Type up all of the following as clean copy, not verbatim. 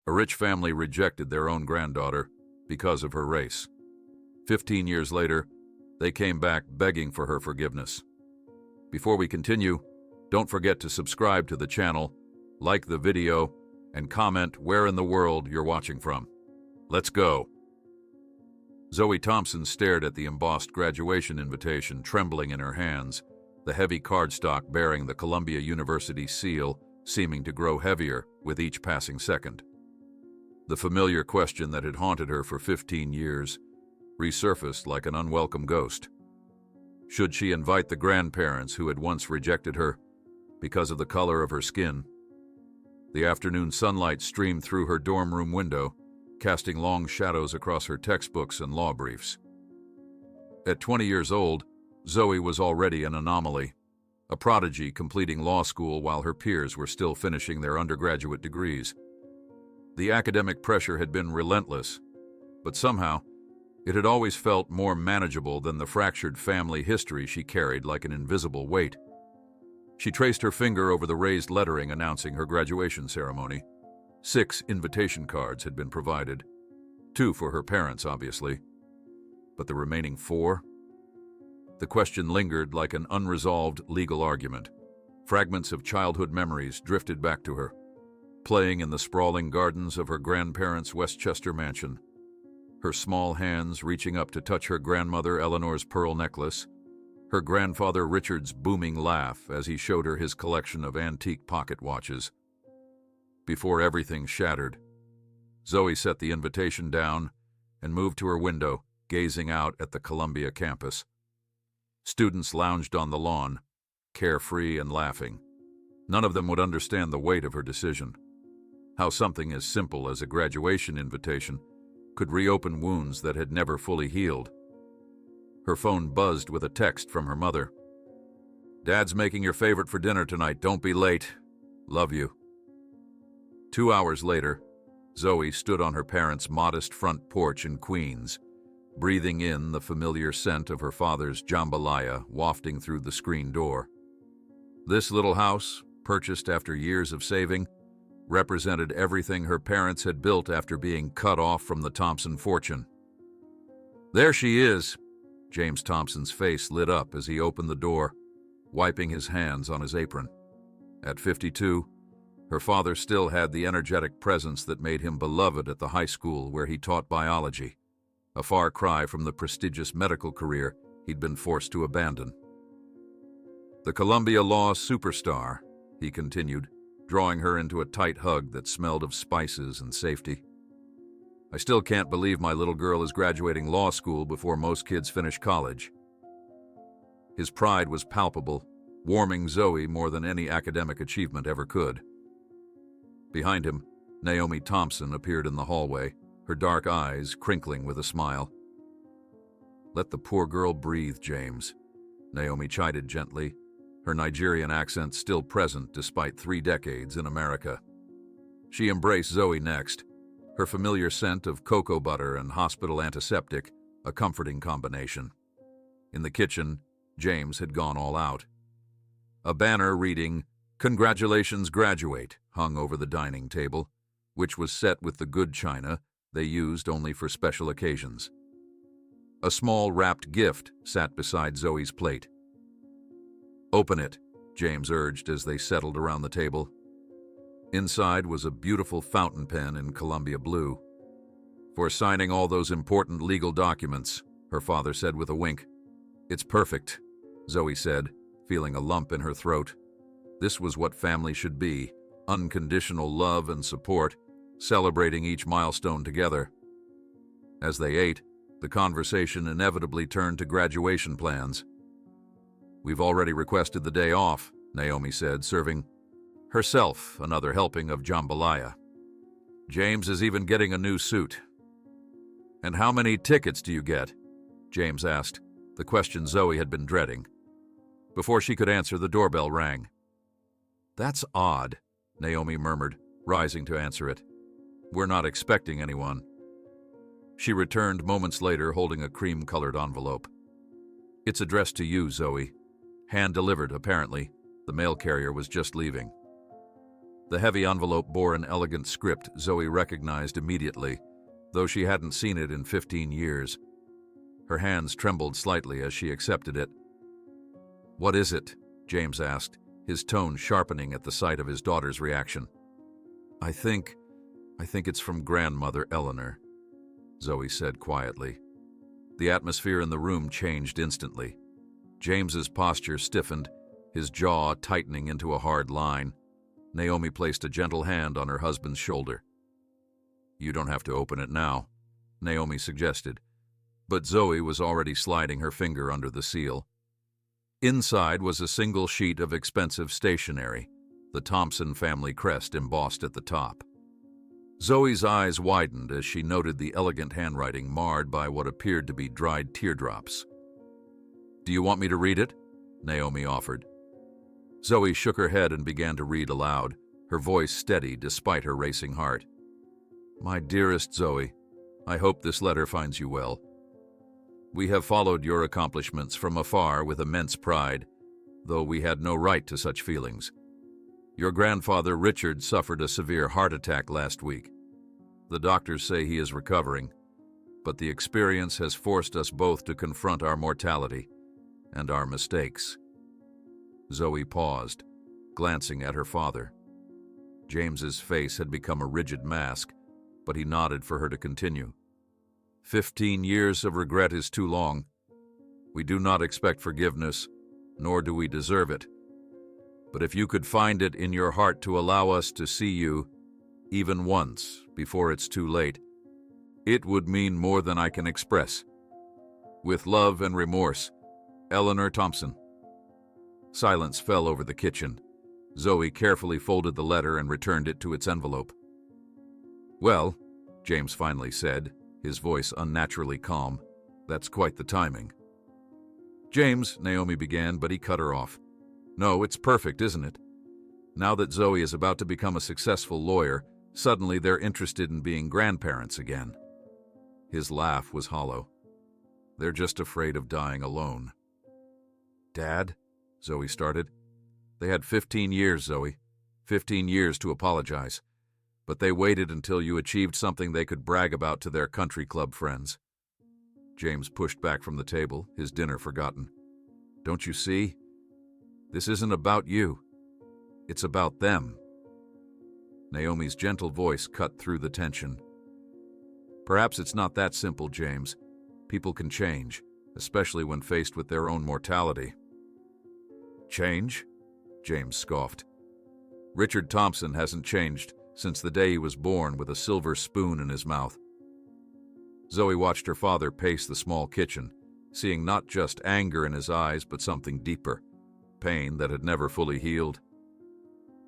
A rich family rejected their own granddaughter because of her race. 15 years later, they came back begging for her forgiveness. Before we continue, don't forget to subscribe to the channel, like the video, and comment where in the world you're watching from. Let's go. Zoe Thompson stared at the embossed graduation invitation, trembling in her hands, the heavy cardstock bearing the Columbia University seal seeming to grow heavier with each passing second. The familiar question that had haunted her for 15 years resurfaced like an unwelcome ghost. Should she invite the grandparents who had once rejected her because of the color of her skin? The afternoon sunlight streamed through her dorm room window, casting long shadows across her textbooks and law briefs. At 20 years old, Zoe was already an anomaly, a prodigy completing law school while her peers were still finishing their undergraduate degrees. The academic pressure had been relentless, but somehow, it had always felt more manageable than the fractured family history she carried like an invisible weight. She traced her finger over the raised lettering announcing her graduation ceremony. 6 invitation cards had been provided. 2 for her parents, obviously. But the remaining 4? The question lingered like an unresolved legal argument. Fragments of childhood memories drifted back to her, playing in the sprawling gardens of her grandparents' Westchester mansion. Her small hands reaching up to touch her grandmother Eleanor's pearl necklace, her grandfather Richard's booming laugh as he showed her his collection of antique pocket watches. Before everything shattered, Zoe set the invitation down and moved to her window, gazing out at the Columbia campus. Students lounged on the lawn, carefree and laughing. None of them would understand the weight of her decision. How something as simple as a graduation invitation could reopen wounds that had never fully healed. Her phone buzzed with a text from her mother. "Dad's making your favorite for dinner tonight. Don't be late. Love you." 2 hours later, Zoe stood on her parents' modest front porch in Queens, breathing in the familiar scent of her father's jambalaya wafting through the screen door. This little house, purchased after years of saving, represented everything her parents had built after being cut off from the Thompson fortune. "There she is." James Thompson's face lit up as he opened the door, wiping his hands on his apron. At 52, her father still had the energetic presence that made him beloved at the high school where he taught biology, a far cry from the prestigious medical career he'd been forced to abandon. "The Columbia Law superstar," he continued, drawing her into a tight hug that smelled of spices and safety. "I still can't believe my little girl is graduating law school before most kids finish college." His pride was palpable, warming Zoe more than any academic achievement ever could. Behind him, Naomi Thompson appeared in the hallway, her dark eyes crinkling with a smile. "Let the poor girl breathe, James," Naomi chided gently, her Nigerian accent still present despite 3 decades in America. She embraced Zoe next, her familiar scent of cocoa butter and hospital antiseptic, a comforting combination. In the kitchen, James had gone all out. A banner reading, "Congratulations, graduate," hung over the dining table, which was set with the good china they used only for special occasions. A small wrapped gift sat beside Zoe's plate. "Open it," James urged as they settled around the table. Inside was a beautiful fountain pen in Columbia blue. "For signing all those important legal documents," her father said with a wink. "It's perfect," Zoe said, feeling a lump in her throat. This was what family should be, unconditional love and support, celebrating each milestone together. As they ate, the conversation inevitably turned to graduation plans. "We've already requested the day off," Naomi said, serving herself another helping of jambalaya. "James is even getting a new suit." "And how many tickets do you get?" James asked, the question Zoe had been dreading. Before she could answer, the doorbell rang. "That's odd," Naomi murmured, rising to answer it. "We're not expecting anyone." She returned moments later holding a cream-colored envelope. "It's addressed to you, Zoe. Hand-delivered, apparently. The mail carrier was just leaving." The heavy envelope bore an elegant script Zoe recognized immediately, though she hadn't seen it in 15 years. Her hands trembled slightly as she accepted it. "What is it?" James asked, his tone sharpening at the sight of his daughter's reaction. I think it's from Grandmother Eleanor," Zoe said quietly. The atmosphere in the room changed instantly. James's posture stiffened, his jaw tightening into a hard line. Naomi placed a gentle hand on her husband's shoulder. "You don't have to open it now," Naomi suggested, but Zoe was already sliding her finger under the seal. Inside was a single sheet of expensive stationery, the Thompson family crest embossed at the top. Zoe's eyes widened as she noted the elegant handwriting marred by what appeared to be dried teardrops. "Do you want me to read it?" Naomi offered. Zoe shook her head and began to read aloud, her voice steady despite her racing heart. "My dearest Zoe, I hope this letter finds you well. We have followed your accomplishments from afar with immense pride, though we had no right to such feelings. Your grandfather Richard suffered a severe heart attack last week. The doctors say he is recovering, but the experience has forced us both to confront our mortality and our mistakes." Zoe paused, glancing at her father. James's face had become a rigid mask, but he nodded for her to continue. 15 years of regret is too long. We do not expect forgiveness, nor do we deserve it. But if you could find it in your heart to allow us to see you, even once, before it's too late, it would mean more than I can express. With love and remorse, Eleanor Thompson. Silence fell over the kitchen. Zoe carefully folded the letter and returned it to its envelope. "Well," James finally said, his voice unnaturally calm, "that's quite the timing." "James," Naomi began, but he cut her off. "No, it's perfect, isn't it? Now that Zoe is about to become a successful lawyer, suddenly they're interested in being grandparents again." His laugh was hollow. "They're just afraid of dying alone." "Dad?" Zoe started. "They had 15 years, Zoe. 15 years to apologize. But they waited until you achieved something they could brag about to their country club friends." James pushed back from the table, his dinner forgotten. "Don't you see? This isn't about you. It's about them." Naomi's gentle voice cut through the tension. "Perhaps it's not that simple, James. People can change, especially when faced with their own mortality." "Change?" James scoffed. "Richard Thompson hasn't changed since the day he was born with a silver spoon in his mouth." Zoe watched her father pace the small kitchen, seeing not just anger in his eyes but something deeper, pain that had never fully healed.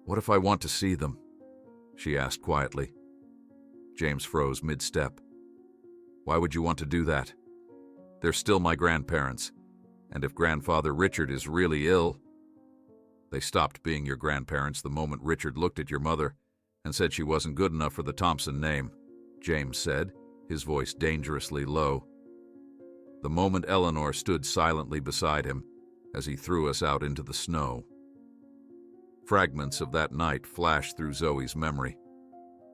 "What if I want to see them?" she asked quietly. James froze mid-step. "Why would you want to do that? They're still my grandparents, and if Grandfather Richard is really ill—" "They stopped being your grandparents the moment Richard looked at your mother and said she wasn't good enough for the Thompson name," James said, his voice dangerously low. "The moment Eleanor stood silently beside him as he threw us out into the snow." Fragments of that night flashed through Zoe's memory.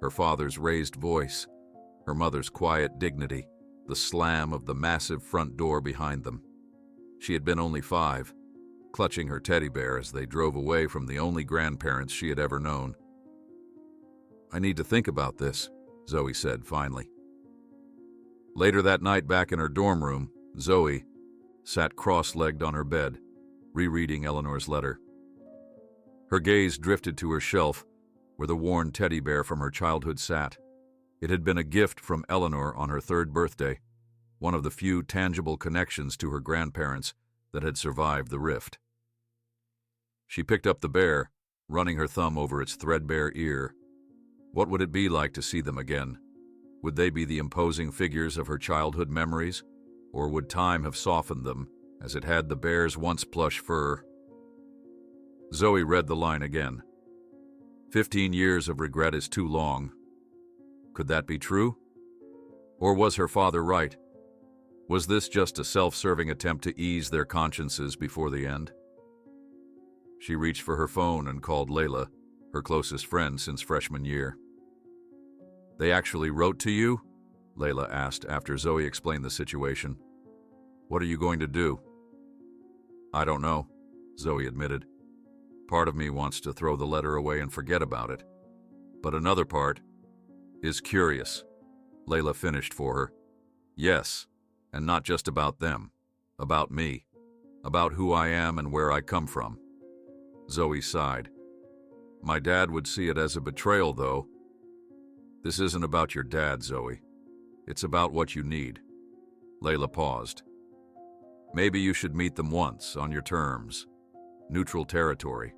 Her father's raised voice, her mother's quiet dignity, the slam of the massive front door behind them. She had been only 5, clutching her teddy bear as they drove away from the only grandparents she had ever known. "I need to think about this," Zoe said finally. Later that night, back in her dorm room, Zoe sat cross-legged on her bed, rereading Eleanor's letter. Her gaze drifted to her shelf, where the worn teddy bear from her childhood sat. It had been a gift from Eleanor on her 3rd birthday, one of the few tangible connections to her grandparents that had survived the rift. She picked up the bear, running her thumb over its threadbare ear. What would it be like to see them again? Would they be the imposing figures of her childhood memories, or would time have softened them, as it had the bear's once plush fur? Zoe read the line again. 15 years of regret is too long. Could that be true? Or was her father right? Was this just a self-serving attempt to ease their consciences before the end? She reached for her phone and called Layla, her closest friend since freshman year. "They actually wrote to you?" Layla asked after Zoe explained the situation. "What are you going to do?" "I don't know," Zoe admitted. "Part of me wants to throw the letter away and forget about it. But another part is curious." Layla finished for her. "Yes, and not just about them. About me. About who I am and where I come from." Zoe sighed. "My dad would see it as a betrayal, though." "This isn't about your dad, Zoe. It's about what you need." Layla paused. "Maybe you should meet them once, on your terms. Neutral territory."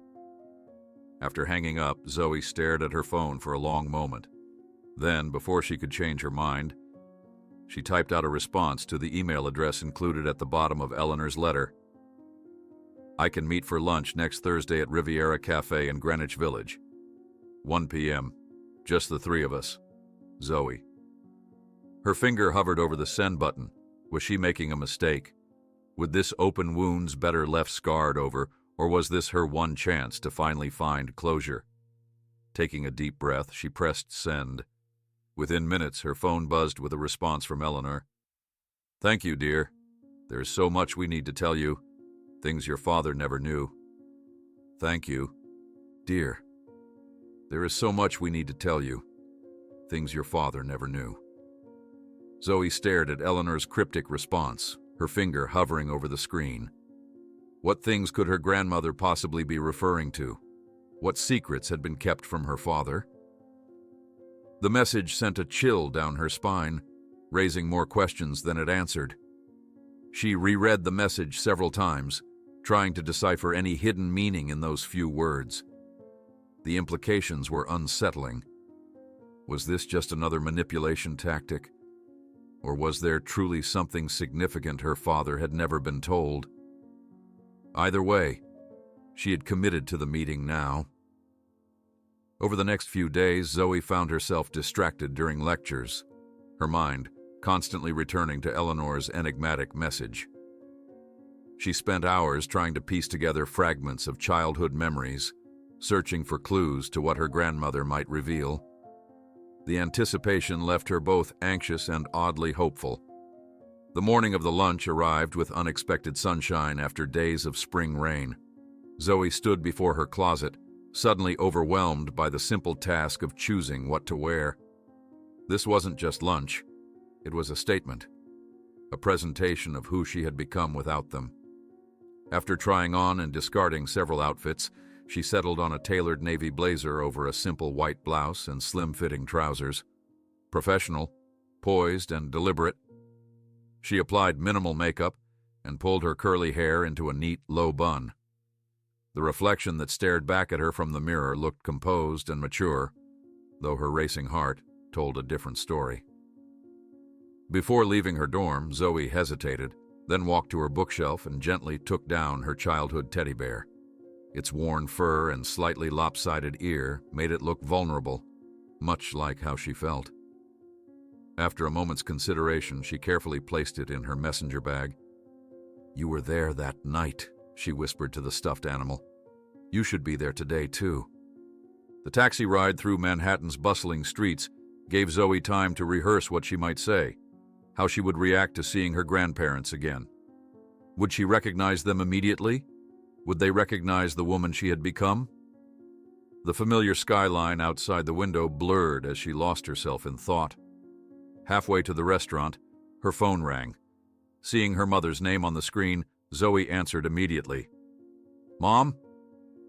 After hanging up, Zoe stared at her phone for a long moment. Then, before she could change her mind, she typed out a response to the email address included at the bottom of Eleanor's letter. "I can meet for lunch next Thursday at Riviera Cafe in Greenwich Village. 1 p.m. Just the three of us. Zoe." Her finger hovered over the send button. Was she making a mistake? Would this open wounds better left scarred over, or was this her one chance to finally find closure? Taking a deep breath, she pressed send. Within minutes, her phone buzzed with a response from Eleanor. "Thank you, dear. There's so much we need to tell you. Things your father never knew." "Thank you, dear. There is so much we need to tell you. Things your father never knew." Zoe stared at Eleanor's cryptic response, her finger hovering over the screen. What things could her grandmother possibly be referring to? What secrets had been kept from her father? The message sent a chill down her spine, raising more questions than it answered. She reread the message several times, trying to decipher any hidden meaning in those few words. The implications were unsettling. Was this just another manipulation tactic? Or was there truly something significant her father had never been told? Either way, she had committed to the meeting now. Over the next few days, Zoe found herself distracted during lectures, her mind constantly returning to Eleanor's enigmatic message. She spent hours trying to piece together fragments of childhood memories, searching for clues to what her grandmother might reveal. The anticipation left her both anxious and oddly hopeful. The morning of the lunch arrived with unexpected sunshine after days of spring rain. Zoe stood before her closet, suddenly overwhelmed by the simple task of choosing what to wear. This wasn't just lunch. It was a statement, a presentation of who she had become without them. After trying on and discarding several outfits, she settled on a tailored navy blazer over a simple white blouse and slim-fitting trousers. Professional, poised, and deliberate. She applied minimal makeup and pulled her curly hair into a neat, low bun. The reflection that stared back at her from the mirror looked composed and mature, though her racing heart told a different story. Before leaving her dorm, Zoe hesitated, then walked to her bookshelf and gently took down her childhood teddy bear. Its worn fur and slightly lopsided ear made it look vulnerable, much like how she felt. After a moment's consideration, she carefully placed it in her messenger bag. "You were there that night," she whispered to the stuffed animal. "You should be there today, too." The taxi ride through Manhattan's bustling streets gave Zoe time to rehearse what she might say, how she would react to seeing her grandparents again. Would she recognize them immediately? Would they recognize the woman she had become? The familiar skyline outside the window blurred as she lost herself in thought. Halfway to the restaurant, her phone rang. Seeing her mother's name on the screen, Zoe answered immediately. "Mom?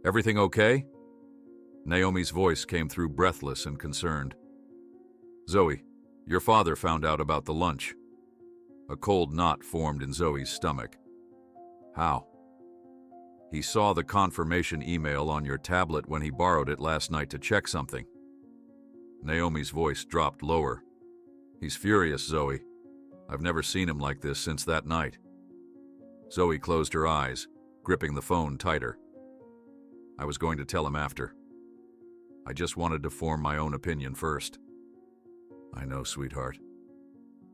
Everything okay?" Naomi's voice came through breathless and concerned. "Zoe, your father found out about the lunch." A cold knot formed in Zoe's stomach. "How?" "He saw the confirmation email on your tablet when he borrowed it last night to check something." Naomi's voice dropped lower. "He's furious, Zoe. I've never seen him like this since that night." Zoe closed her eyes, gripping the phone tighter. "I was going to tell him after. I just wanted to form my own opinion first." "I know, sweetheart."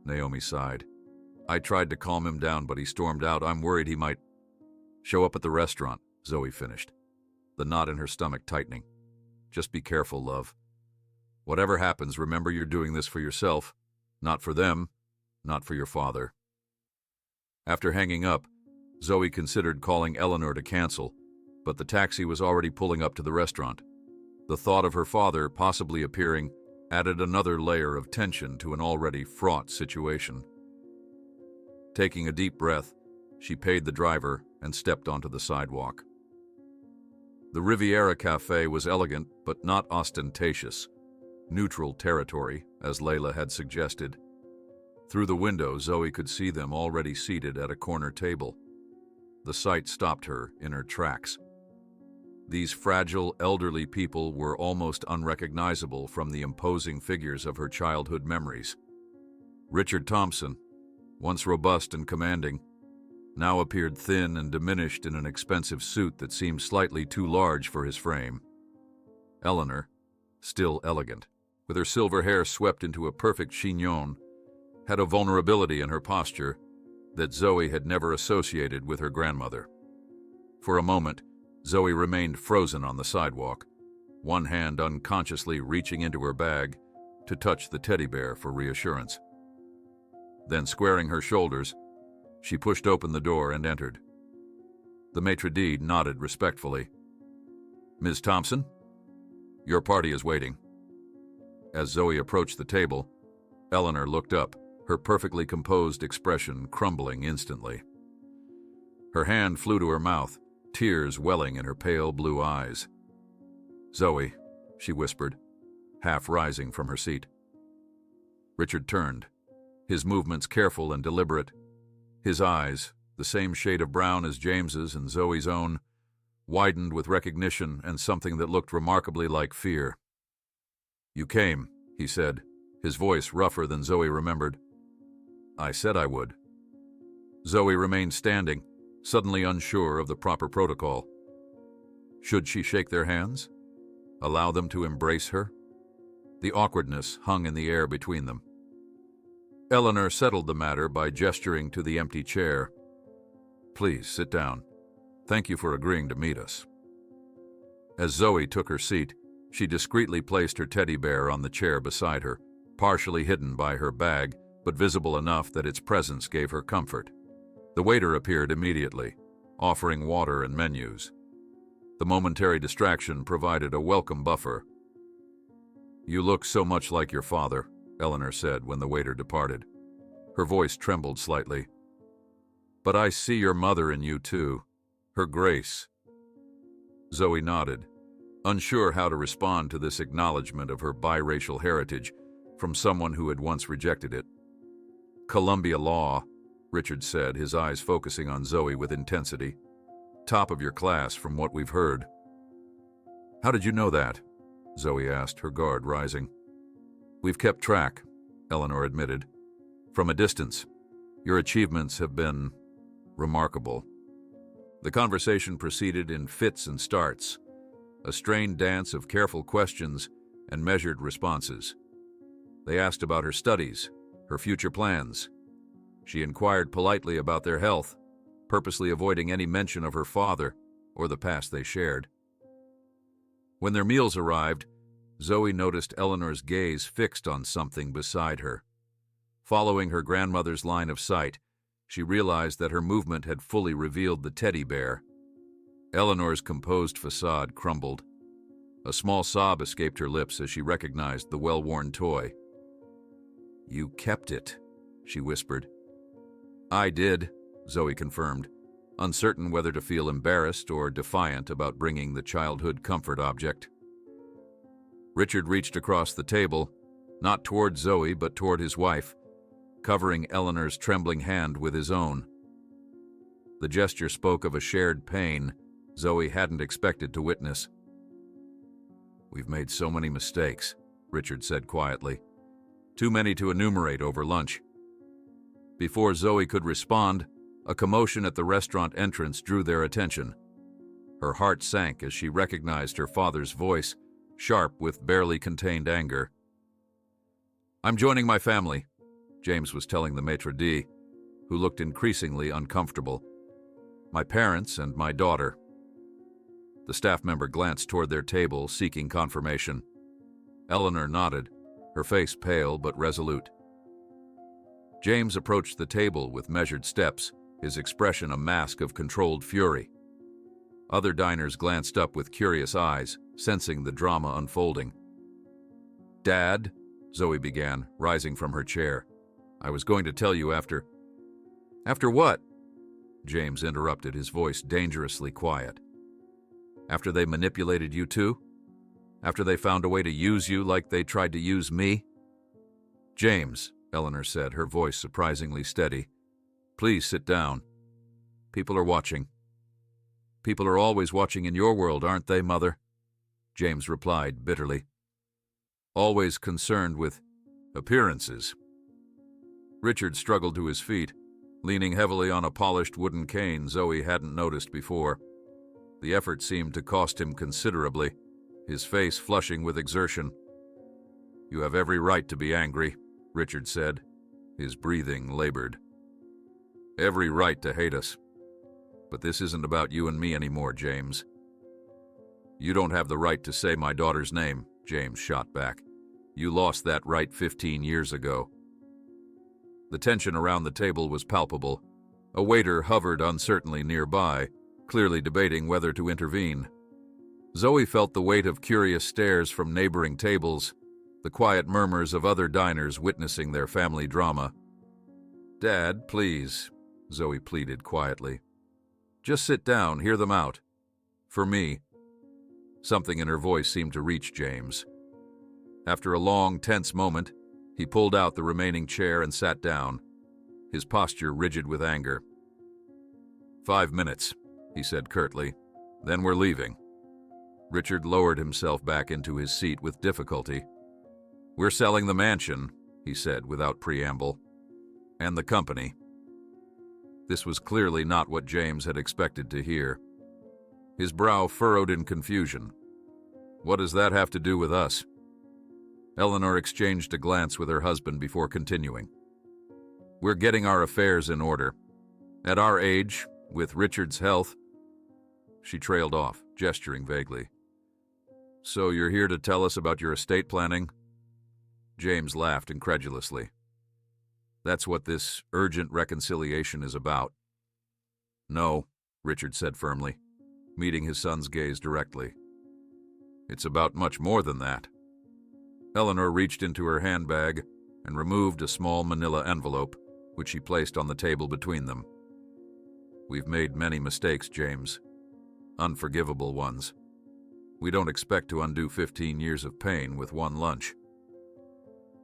Naomi sighed. "I tried to calm him down, but he stormed out. I'm worried he might show up at the restaurant," Zoe finished, the knot in her stomach tightening. Just be careful, love. Whatever happens, remember you're doing this for yourself, not for them, not for your father." After hanging up, Zoe considered calling Eleanor to cancel, but the taxi was already pulling up to the restaurant. The thought of her father possibly appearing added another layer of tension to an already fraught situation. Taking a deep breath, she paid the driver and stepped onto the sidewalk. The Riviera Cafe was elegant but not ostentatious. Neutral territory, as Layla had suggested. Through the window, Zoe could see them already seated at a corner table. The sight stopped her in her tracks. These fragile, elderly people were almost unrecognizable from the imposing figures of her childhood memories. Richard Thompson, once robust and commanding, now appeared thin and diminished in an expensive suit that seemed slightly too large for his frame. Eleanor, still elegant, with her silver hair swept into a perfect chignon, had a vulnerability in her posture that Zoe had never associated with her grandmother. For a moment, Zoe remained frozen on the sidewalk, one hand unconsciously reaching into her bag to touch the teddy bear for reassurance. Then, squaring her shoulders, she pushed open the door and entered. The maitre d' nodded respectfully. "Ms. Thompson, your party is waiting." As Zoe approached the table, Eleanor looked up, her perfectly composed expression crumbling instantly. Her hand flew to her mouth, tears welling in her pale blue eyes. "Zoe," she whispered, half rising from her seat. Richard turned, his movements careful and deliberate. His eyes, the same shade of brown as James's and Zoe's own, widened with recognition and something that looked remarkably like fear. "You came," he said, his voice rougher than Zoe remembered. "I said I would." Zoe remained standing, suddenly unsure of the proper protocol. Should she shake their hands? Allow them to embrace her? The awkwardness hung in the air between them. Eleanor settled the matter by gesturing to the empty chair. "Please, sit down. Thank you for agreeing to meet us." As Zoe took her seat, she discreetly placed her teddy bear on the chair beside her, partially hidden by her bag, but visible enough that its presence gave her comfort. The waiter appeared immediately, offering water and menus. The momentary distraction provided a welcome buffer. "You look so much like your father," Eleanor said when the waiter departed. Her voice trembled slightly. "But I see your mother in you too, her grace." Zoe nodded, unsure how to respond to this acknowledgement of her biracial heritage from someone who had once rejected it. "Columbia law," Richard said, his eyes focusing on Zoe with intensity. "Top of your class from what we've heard." "How did you know that?" Zoe asked, her guard rising. "We've kept track," Eleanor admitted. "From a distance. Your achievements have been remarkable." The conversation proceeded in fits and starts, a strained dance of careful questions and measured responses. They asked about her studies, her future plans. She inquired politely about their health, purposely avoiding any mention of her father or the past they shared. When their meals arrived, Zoe noticed Eleanor's gaze fixed on something beside her. Following her grandmother's line of sight, she realized that her movement had fully revealed the teddy bear. Eleanor's composed facade crumbled. A small sob escaped her lips as she recognized the well-worn toy. "You kept it," she whispered. "I did," Zoe confirmed, uncertain whether to feel embarrassed or defiant about bringing the childhood comfort object. Richard reached across the table, not toward Zoe but toward his wife, covering Eleanor's trembling hand with his own. The gesture spoke of a shared pain Zoe hadn't expected to witness. "We've made so many mistakes," Richard said quietly. "Too many to enumerate over lunch." Before Zoe could respond, a commotion at the restaurant entrance drew their attention. Her heart sank as she recognized her father's voice, sharp with barely contained anger. "I'm joining my family," James was telling the maitre d', who looked increasingly uncomfortable. "My parents and my daughter." The staff member glanced toward their table, seeking confirmation. Eleanor nodded, her face pale but resolute. James approached the table with measured steps, his expression a mask of controlled fury. Other diners glanced up with curious eyes, sensing the drama unfolding. "Dad," Zoe began, rising from her chair. "I was going to tell you after—" "After what?" James interrupted, his voice dangerously quiet. "After they manipulated you too? After they found a way to use you like they tried to use me?" "James," Eleanor said, her voice surprisingly steady, "please sit down. People are watching." "People are always watching in your world, aren't they, Mother?" James replied bitterly. "Always concerned with appearances." Richard struggled to his feet, leaning heavily on a polished wooden cane Zoe hadn't noticed before. The effort seemed to cost him considerably, his face flushing with exertion. "You have every right to be angry," Richard said, his breathing labored. "Every right to hate us. But this isn't about you and me anymore, James." "You don't have the right to say my daughter's name," James shot back. "You lost that right 15 years ago." The tension around the table was palpable. A waiter hovered uncertainly nearby, clearly debating whether to intervene. Zoe felt the weight of curious stares from neighboring tables, the quiet murmurs of other diners witnessing their family drama. "Dad, please," Zoe pleaded quietly. "Just sit down, hear them out. For me." Something in her voice seemed to reach James. After a long, tense moment, he pulled out the remaining chair and sat down, his posture rigid with anger. "5 minutes," he said curtly. "Then we're leaving." Richard lowered himself back into his seat with difficulty. "We're selling the mansion," he said without preamble. "And the company." This was clearly not what James had expected to hear. His brow furrowed in confusion. "What does that have to do with us?" Eleanor exchanged a glance with her husband before continuing. "We're getting our affairs in order. At our age, with Richard's health—" She trailed off, gesturing vaguely. "So you're here to tell us about your estate planning?" James laughed incredulously. "That's what this urgent reconciliation is about." "No," Richard said firmly, meeting his son's gaze directly. "It's about much more than that." Eleanor reached into her handbag and removed a small manila envelope, which she placed on the table between them. "We've made many mistakes, James. Unforgivable ones. We don't expect to undo 15 years of pain with one lunch."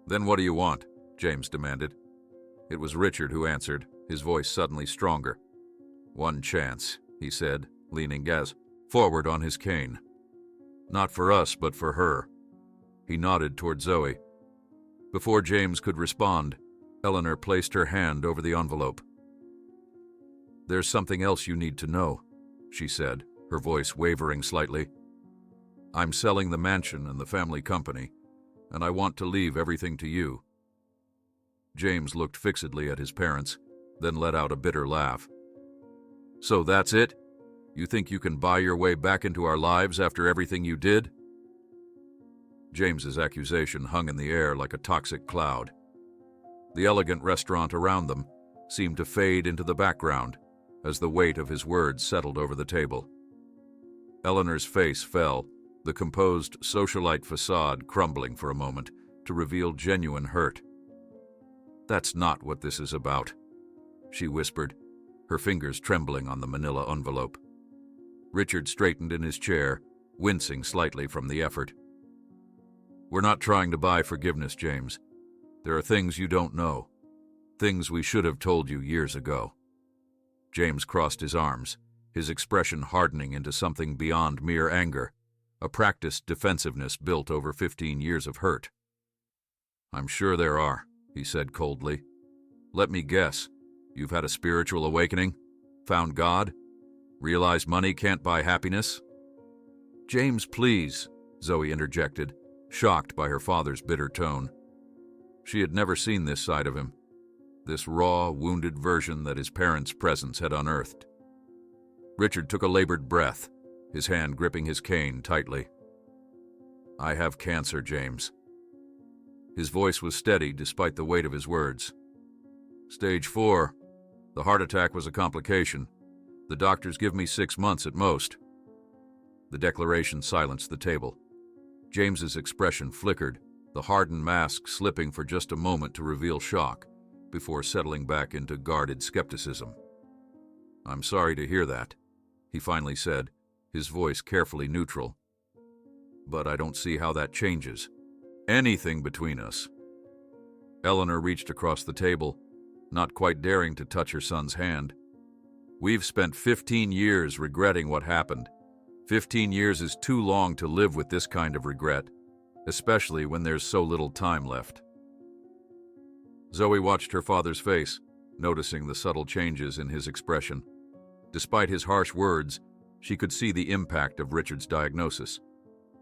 "Then what do you want?" James demanded. It was Richard who answered, his voice suddenly stronger. "One chance," he said, leaning forward on his cane. "Not for us, but for her." He nodded toward Zoe. Before James could respond, Eleanor placed her hand over the envelope. "There's something else you need to know," she said, her voice wavering slightly. "I'm selling the mansion and the family company, and I want to leave everything to you." James looked fixedly at his parents, then let out a bitter laugh. "So that's it? You think you can buy your way back into our lives after everything you did?" James's accusation hung in the air like a toxic cloud. The elegant restaurant around them seemed to fade into the background as the weight of his words settled over the table. Eleanor's face fell, the composed socialite facade crumbling for a moment to reveal genuine hurt. "That's not what this is about," she whispered, her fingers trembling on the manila envelope. Richard straightened in his chair, wincing slightly from the effort. "We're not trying to buy forgiveness, James. There are things you don't know, things we should have told you years ago." James crossed his arms, his expression hardening into something beyond mere anger, a practiced defensiveness built over 15 years of hurt. "I'm sure there are," he said coldly. "Let me guess. You've had a spiritual awakening? Found God? Realized money can't buy happiness?" "James, please," Zoe interjected, shocked by her father's bitter tone. She had never seen this side of him, this raw, wounded version that his parents' presence had unearthed. Richard took a labored breath, his hand gripping his cane tightly. "I have cancer, James." His voice was steady despite the weight of his words. "Stage 4. The heart attack was a complication. The doctors give me 6 months at most." The declaration silenced the table. James's expression flickered, the hardened mask slipping for just a moment to reveal shock, before settling back into guarded skepticism. "I'm sorry to hear that," he finally said, his voice carefully neutral. "But I don't see how that changes anything between us." Eleanor reached across the table, not quite daring to touch her son's hand. "We've spent 15 years regretting what happened. 15 years is too long to live with this kind of regret, especially when there's so little time left." Zoe watched her father's face, noticing the subtle changes in his expression. Despite his harsh words, she could see the impact of Richard's diagnosis.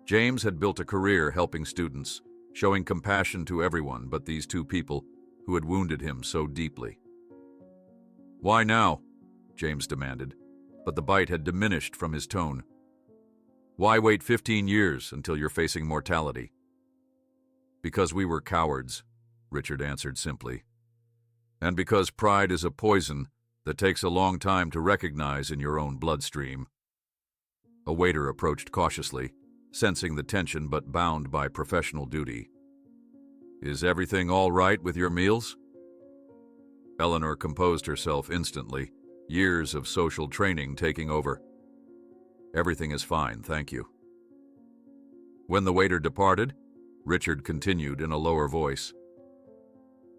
James had built a career helping students, showing compassion to everyone but these two people who had wounded him so deeply. "Why now?" James demanded, but the bite had diminished from his tone. "Why wait 15 years until you're facing mortality?" "Because we were cowards," Richard answered simply. "And because pride is a poison that takes a long time to recognize in your own bloodstream." A waiter approached cautiously, sensing the tension but bound by professional duty. "Is everything all right with your meals?" Eleanor composed herself instantly, years of social training taking over. "Everything is fine, thank you." When the waiter departed, Richard continued in a lower voice.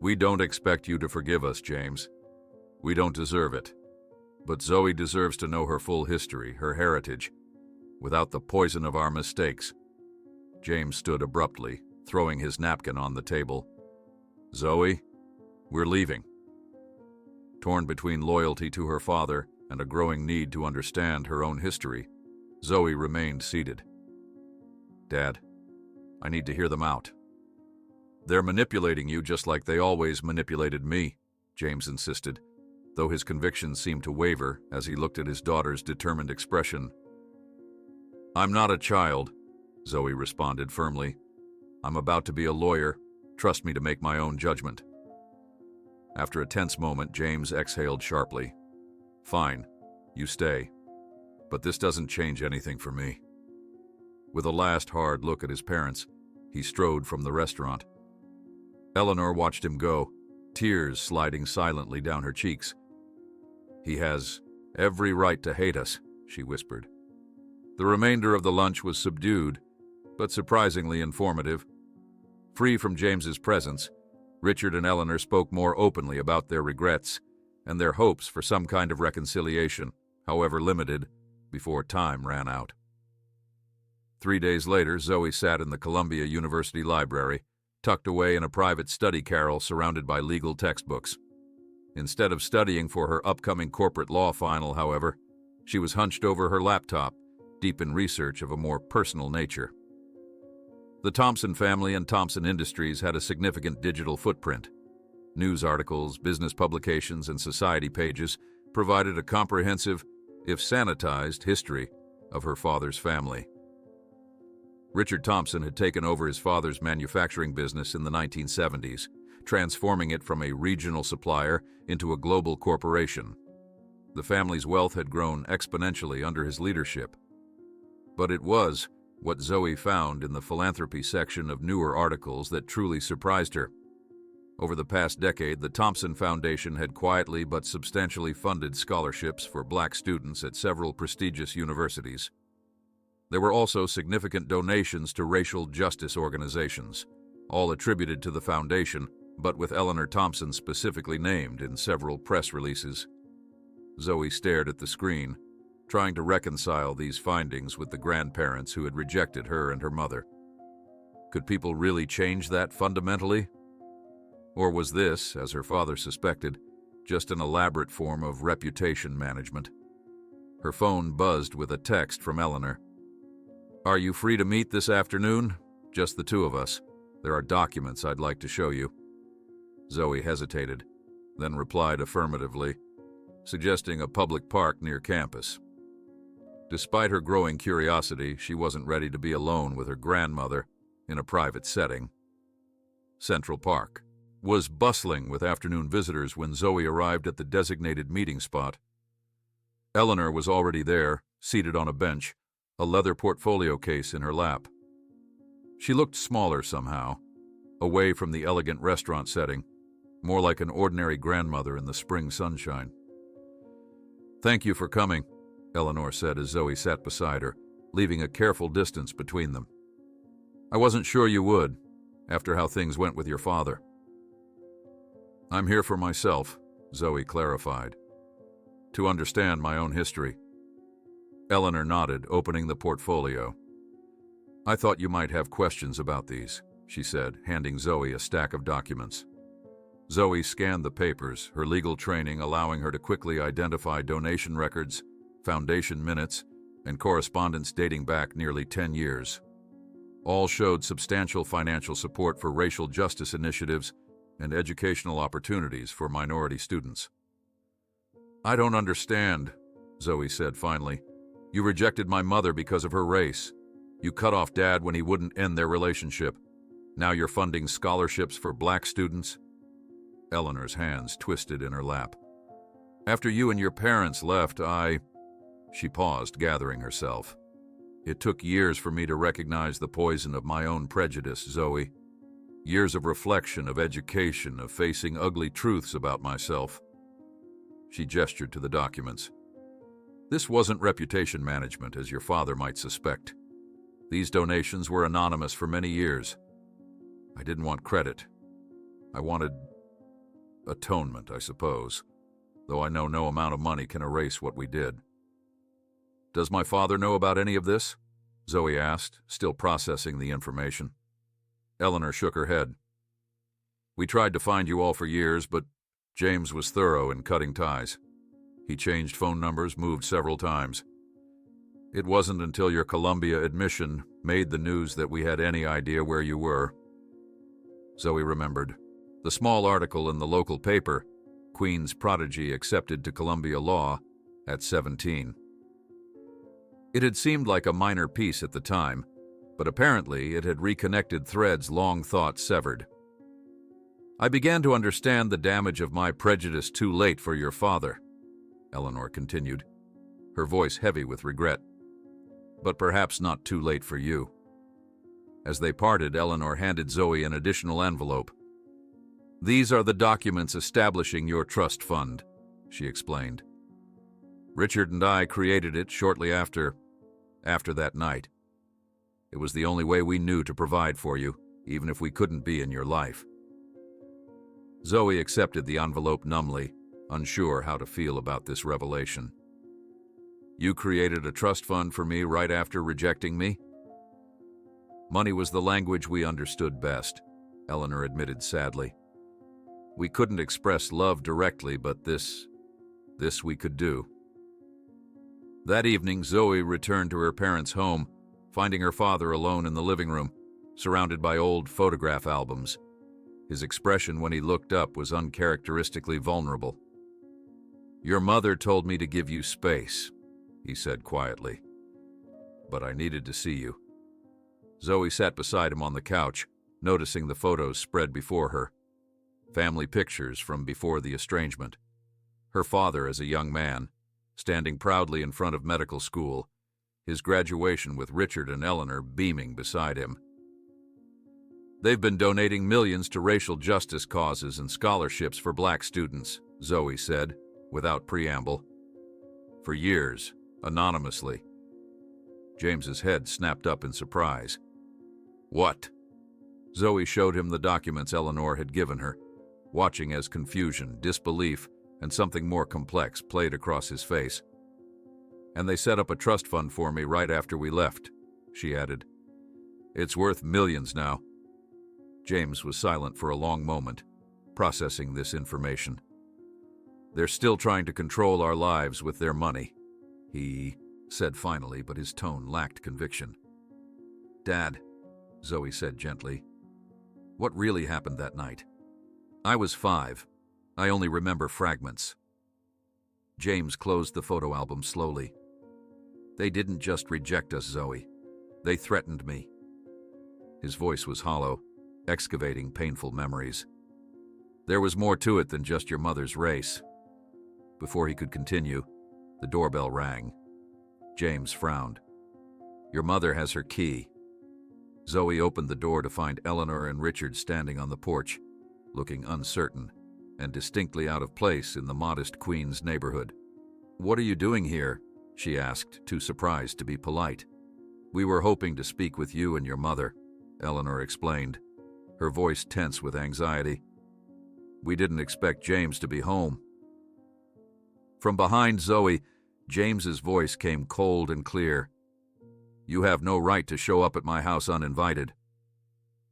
"We don't expect you to forgive us, James. We don't deserve it. But Zoe deserves to know her full history, her heritage, without the poison of our mistakes." James stood abruptly, throwing his napkin on the table. "Zoe, we're leaving." Torn between loyalty to her father and a growing need to understand her own history, Zoe remained seated. "Dad, I need to hear them out." "They're manipulating you just like they always manipulated me," James insisted, though his convictions seemed to waver as he looked at his daughter's determined expression. "I'm not a child," Zoe responded firmly. "I'm about to be a lawyer. Trust me to make my own judgment." After a tense moment, James exhaled sharply. "Fine, you stay. But this doesn't change anything for me." With a last hard look at his parents, he strode from the restaurant. Eleanor watched him go, tears sliding silently down her cheeks. "He has every right to hate us," she whispered. The remainder of the lunch was subdued, but surprisingly informative. Free from James's presence, Richard and Eleanor spoke more openly about their regrets and their hopes for some kind of reconciliation, however limited, before time ran out. 3 days later, Zoe sat in the Columbia University Library, tucked away in a private study carrel surrounded by legal textbooks. Instead of studying for her upcoming corporate law final, however, she was hunched over her laptop, deep in research of a more personal nature. The Thompson family and Thompson Industries had a significant digital footprint. News articles, business publications, and society pages provided a comprehensive, if sanitized, history of her father's family. Richard Thompson had taken over his father's manufacturing business in the 1970s, transforming it from a regional supplier into a global corporation. The family's wealth had grown exponentially under his leadership. But it was what Zoe found in the philanthropy section of newer articles that truly surprised her. Over the past decade, the Thompson Foundation had quietly but substantially funded scholarships for Black students at several prestigious universities. There were also significant donations to racial justice organizations, all attributed to the foundation, but with Eleanor Thompson specifically named in several press releases. Zoe stared at the screen, trying to reconcile these findings with the grandparents who had rejected her and her mother. Could people really change that fundamentally? Or was this, as her father suspected, just an elaborate form of reputation management? Her phone buzzed with a text from Eleanor. "Are you free to meet this afternoon? Just the two of us. There are documents I'd like to show you." Zoe hesitated, then replied affirmatively, suggesting a public park near campus. Despite her growing curiosity, she wasn't ready to be alone with her grandmother in a private setting. Central Park was bustling with afternoon visitors when Zoe arrived at the designated meeting spot. Eleanor was already there, seated on a bench, a leather portfolio case in her lap. She looked smaller somehow, away from the elegant restaurant setting, more like an ordinary grandmother in the spring sunshine. "Thank you for coming," Eleanor said as Zoe sat beside her, leaving a careful distance between them. "I wasn't sure you would, after how things went with your father." "I'm here for myself," Zoe clarified, "to understand my own history." Eleanor nodded, opening the portfolio. "I thought you might have questions about these," she said, handing Zoe a stack of documents. Zoe scanned the papers, her legal training allowing her to quickly identify donation records, foundation minutes, and correspondence dating back nearly 10 years. All showed substantial financial support for racial justice initiatives and educational opportunities for minority students. "I don't understand," Zoe said finally. "You rejected my mother because of her race. You cut off Dad when he wouldn't end their relationship. Now you're funding scholarships for black students?" Eleanor's hands twisted in her lap. "After you and your parents left, She paused, gathering herself. "It took years for me to recognize the poison of my own prejudice, Zoe. Years of reflection, of education, of facing ugly truths about myself." She gestured to the documents. "This wasn't reputation management, as your father might suspect. These donations were anonymous for many years. I didn't want credit. I wanted atonement, I suppose, though I know no amount of money can erase what we did." "Does my father know about any of this?" Zoe asked, still processing the information. Eleanor shook her head. "We tried to find you all for years, but James was thorough in cutting ties. He changed phone numbers, moved several times. It wasn't until your Columbia admission made the news that we had any idea where you were." Zoe remembered. The small article in the local paper, "Queen's Prodigy Accepted to Columbia Law at 17. It had seemed like a minor piece at the time, but apparently it had reconnected threads long thought severed. "I began to understand the damage of my prejudice too late for your father," Eleanor continued, her voice heavy with regret. "But perhaps not too late for you." As they parted, Eleanor handed Zoe an additional envelope. "These are the documents establishing your trust fund," she explained. "Richard and I created it shortly after that night. It was the only way we knew to provide for you, even if we couldn't be in your life." Zoe accepted the envelope numbly, unsure how to feel about this revelation. "You created a trust fund for me right after rejecting me?" "Money was the language we understood best," Eleanor admitted sadly. "We couldn't express love directly, but this we could do." That evening, Zoe returned to her parents' home, finding her father alone in the living room, surrounded by old photograph albums. His expression when he looked up was uncharacteristically vulnerable. "Your mother told me to give you space," he said quietly. "But I needed to see you." Zoe sat beside him on the couch, noticing the photos spread before her. Family pictures from before the estrangement. Her father as a young man, standing proudly in front of medical school, his graduation with Richard and Eleanor beaming beside him. "They've been donating millions to racial justice causes and scholarships for black students," Zoe said, without preamble. "For years, anonymously." James's head snapped up in surprise. "What?" Zoe showed him the documents Eleanor had given her, watching as confusion, disbelief, and something more complex played across his face. "And they set up a trust fund for me right after we left," she added. "It's worth millions now." James was silent for a long moment, processing this information. "They're still trying to control our lives with their money," he said finally, but his tone lacked conviction. "Dad," Zoe said gently, "what really happened that night?" "I was 5. I only remember fragments." James closed the photo album slowly. They didn't just reject us, Zoe. They threatened me. His voice was hollow, excavating painful memories. There was more to it than just your mother's race. Before he could continue, the doorbell rang. James frowned. Your mother has her key. Zoe opened the door to find Eleanor and Richard standing on the porch, looking uncertain and distinctly out of place in the modest Queens neighborhood. What are you doing here? She asked, too surprised to be polite. We were hoping to speak with you and your mother, Eleanor explained, her voice tense with anxiety. We didn't expect James to be home. From behind Zoe, James's voice came cold and clear. You have no right to show up at my house uninvited.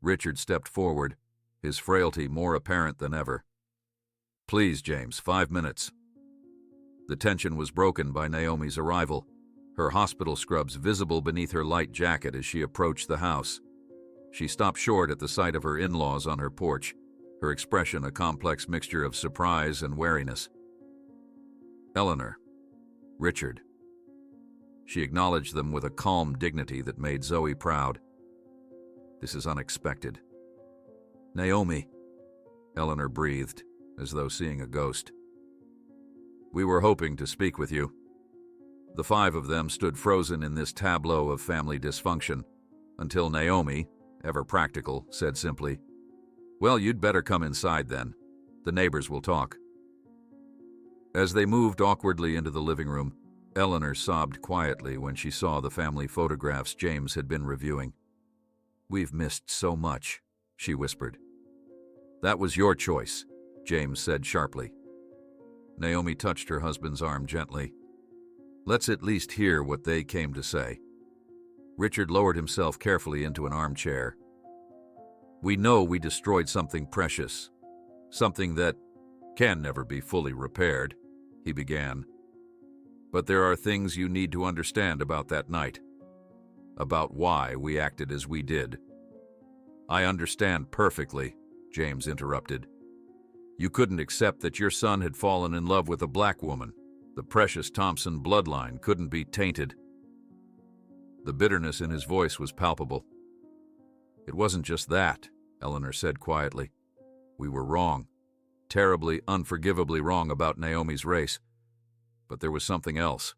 Richard stepped forward, his frailty more apparent than ever. Please, James, 5 minutes. The tension was broken by Naomi's arrival, her hospital scrubs visible beneath her light jacket as she approached the house. She stopped short at the sight of her in-laws on her porch, her expression a complex mixture of surprise and wariness. Eleanor, Richard. She acknowledged them with a calm dignity that made Zoe proud. This is unexpected. Naomi, Eleanor breathed, as though seeing a ghost. We were hoping to speak with you. The 5 of them stood frozen in this tableau of family dysfunction, until Naomi, ever practical, said simply, Well, you'd better come inside then. The neighbors will talk. As they moved awkwardly into the living room, Eleanor sobbed quietly when she saw the family photographs James had been reviewing. We've missed so much, she whispered. That was your choice, James said sharply. Naomi touched her husband's arm gently. Let's at least hear what they came to say. Richard lowered himself carefully into an armchair. We know we destroyed something precious, something that can never be fully repaired, he began. But there are things you need to understand about that night, about why we acted as we did. I understand perfectly, James interrupted. You couldn't accept that your son had fallen in love with a black woman. The precious Thompson bloodline couldn't be tainted. The bitterness in his voice was palpable. It wasn't just that, Eleanor said quietly. We were wrong, terribly, unforgivably wrong about Naomi's race. But there was something else.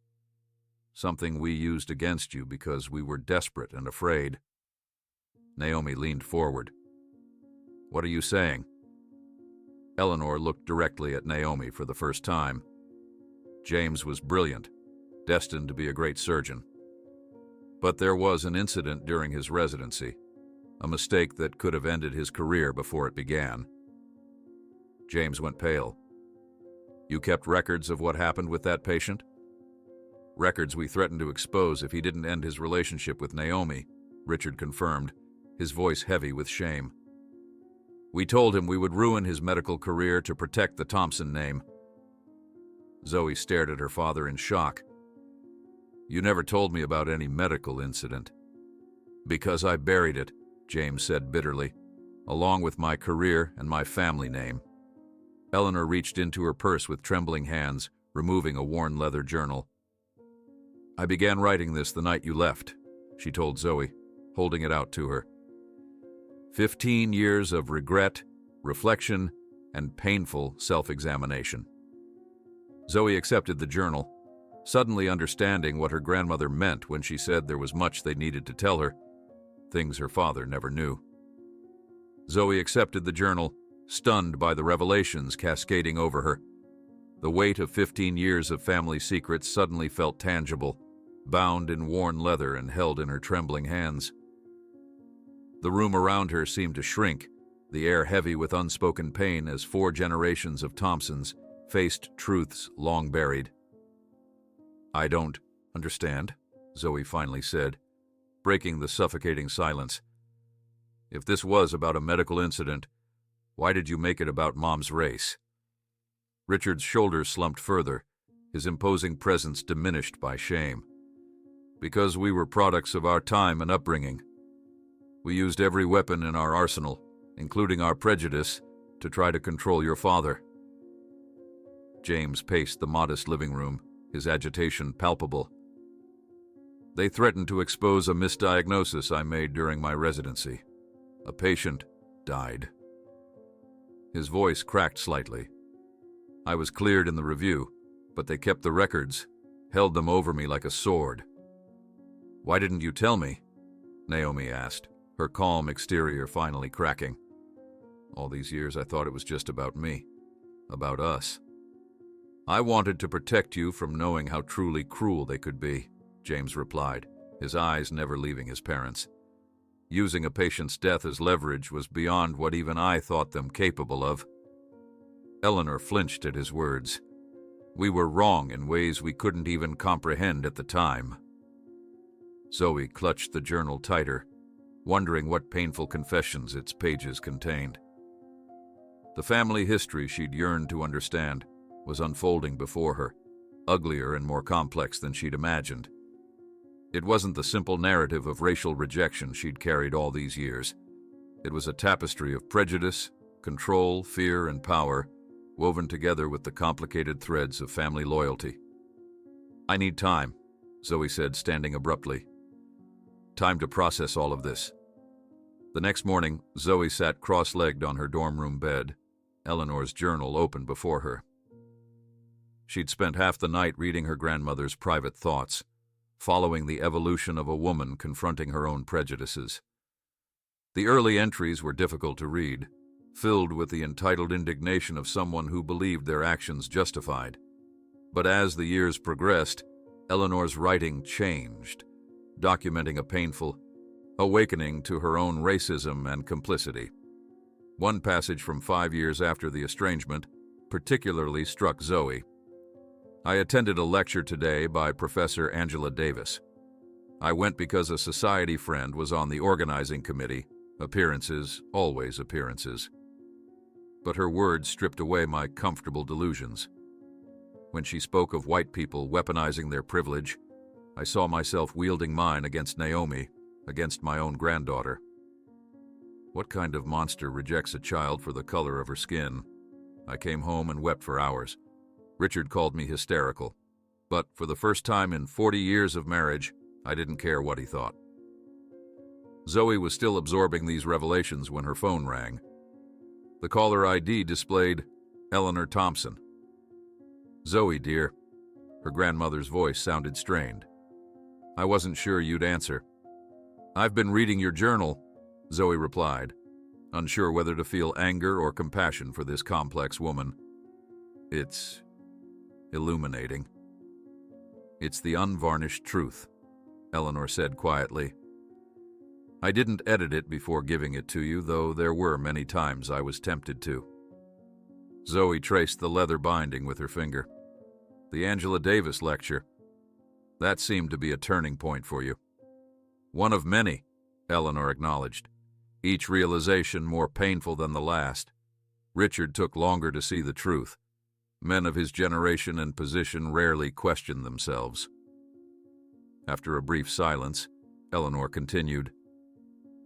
Something we used against you because we were desperate and afraid. Naomi leaned forward. What are you saying? Eleanor looked directly at Naomi for the first time. James was brilliant, destined to be a great surgeon. But there was an incident during his residency, a mistake that could have ended his career before it began. James went pale. You kept records of what happened with that patient? Records we threatened to expose if he didn't end his relationship with Naomi, Richard confirmed, his voice heavy with shame. We told him we would ruin his medical career to protect the Thompson name. Zoe stared at her father in shock. You never told me about any medical incident. Because I buried it, James said bitterly, along with my career and my family name. Eleanor reached into her purse with trembling hands, removing a worn leather journal. I began writing this the night you left, she told Zoe, holding it out to her. 15 years of regret, reflection, and painful self-examination. Zoe accepted the journal, suddenly understanding what her grandmother meant when she said there was much they needed to tell her, things her father never knew. Zoe accepted the journal, stunned by the revelations cascading over her. The weight of 15 years of family secrets suddenly felt tangible, bound in worn leather and held in her trembling hands. The room around her seemed to shrink, the air heavy with unspoken pain as 4 generations of Thompsons faced truths long buried. I don't understand, Zoe finally said, breaking the suffocating silence. If this was about a medical incident, why did you make it about Mom's race? Richard's shoulders slumped further, his imposing presence diminished by shame. Because we were products of our time and upbringing. We used every weapon in our arsenal, including our prejudice, to try to control your father. James paced the modest living room, his agitation palpable. They threatened to expose a misdiagnosis I made during my residency. A patient died. His voice cracked slightly. I was cleared in the review, but they kept the records, held them over me like a sword. "Why didn't you tell me?" Naomi asked, her calm exterior finally cracking. "All these years I thought it was just about me, about us." "I wanted to protect you from knowing how truly cruel they could be," James replied, his eyes never leaving his parents. Using a patient's death as leverage was beyond what even I thought them capable of. Eleanor flinched at his words. We were wrong in ways we couldn't even comprehend at the time. Zoe clutched the journal tighter, wondering what painful confessions its pages contained. The family history she'd yearned to understand was unfolding before her, uglier and more complex than she'd imagined. It wasn't the simple narrative of racial rejection she'd carried all these years. It was a tapestry of prejudice, control, fear, and power, woven together with the complicated threads of family loyalty. "I need time," Zoe said, standing abruptly. "Time to process all of this." The next morning, Zoe sat cross-legged on her dorm room bed, Eleanor's journal open before her. She'd spent half the night reading her grandmother's private thoughts, following the evolution of a woman confronting her own prejudices. The early entries were difficult to read, filled with the entitled indignation of someone who believed their actions justified. But as the years progressed, Eleanor's writing changed, documenting a painful awakening to her own racism and complicity. One passage from 5 years after the estrangement particularly struck Zoe. "I attended a lecture today by Professor Angela Davis. I went because a society friend was on the organizing committee. Appearances, always appearances." But her words stripped away my comfortable delusions. When she spoke of white people weaponizing their privilege, I saw myself wielding mine against Naomi, against my own granddaughter. What kind of monster rejects a child for the color of her skin? I came home and wept for hours. Richard called me hysterical, but for the first time in 40 years of marriage, I didn't care what he thought. Zoe was still absorbing these revelations when her phone rang. The caller ID displayed Eleanor Thompson. "Zoe, dear." Her grandmother's voice sounded strained. "I wasn't sure you'd answer." "I've been reading your journal," Zoe replied, unsure whether to feel anger or compassion for this complex woman. "It's illuminating." "It's the unvarnished truth," Eleanor said quietly. "I didn't edit it before giving it to you, though there were many times I was tempted to." Zoe traced the leather binding with her finger. "The Angela Davis lecture. That seemed to be a turning point for you." "One of many," Eleanor acknowledged, each realization more painful than the last. Richard took longer to see the truth. Men of his generation and position rarely questioned themselves. After a brief silence, Eleanor continued,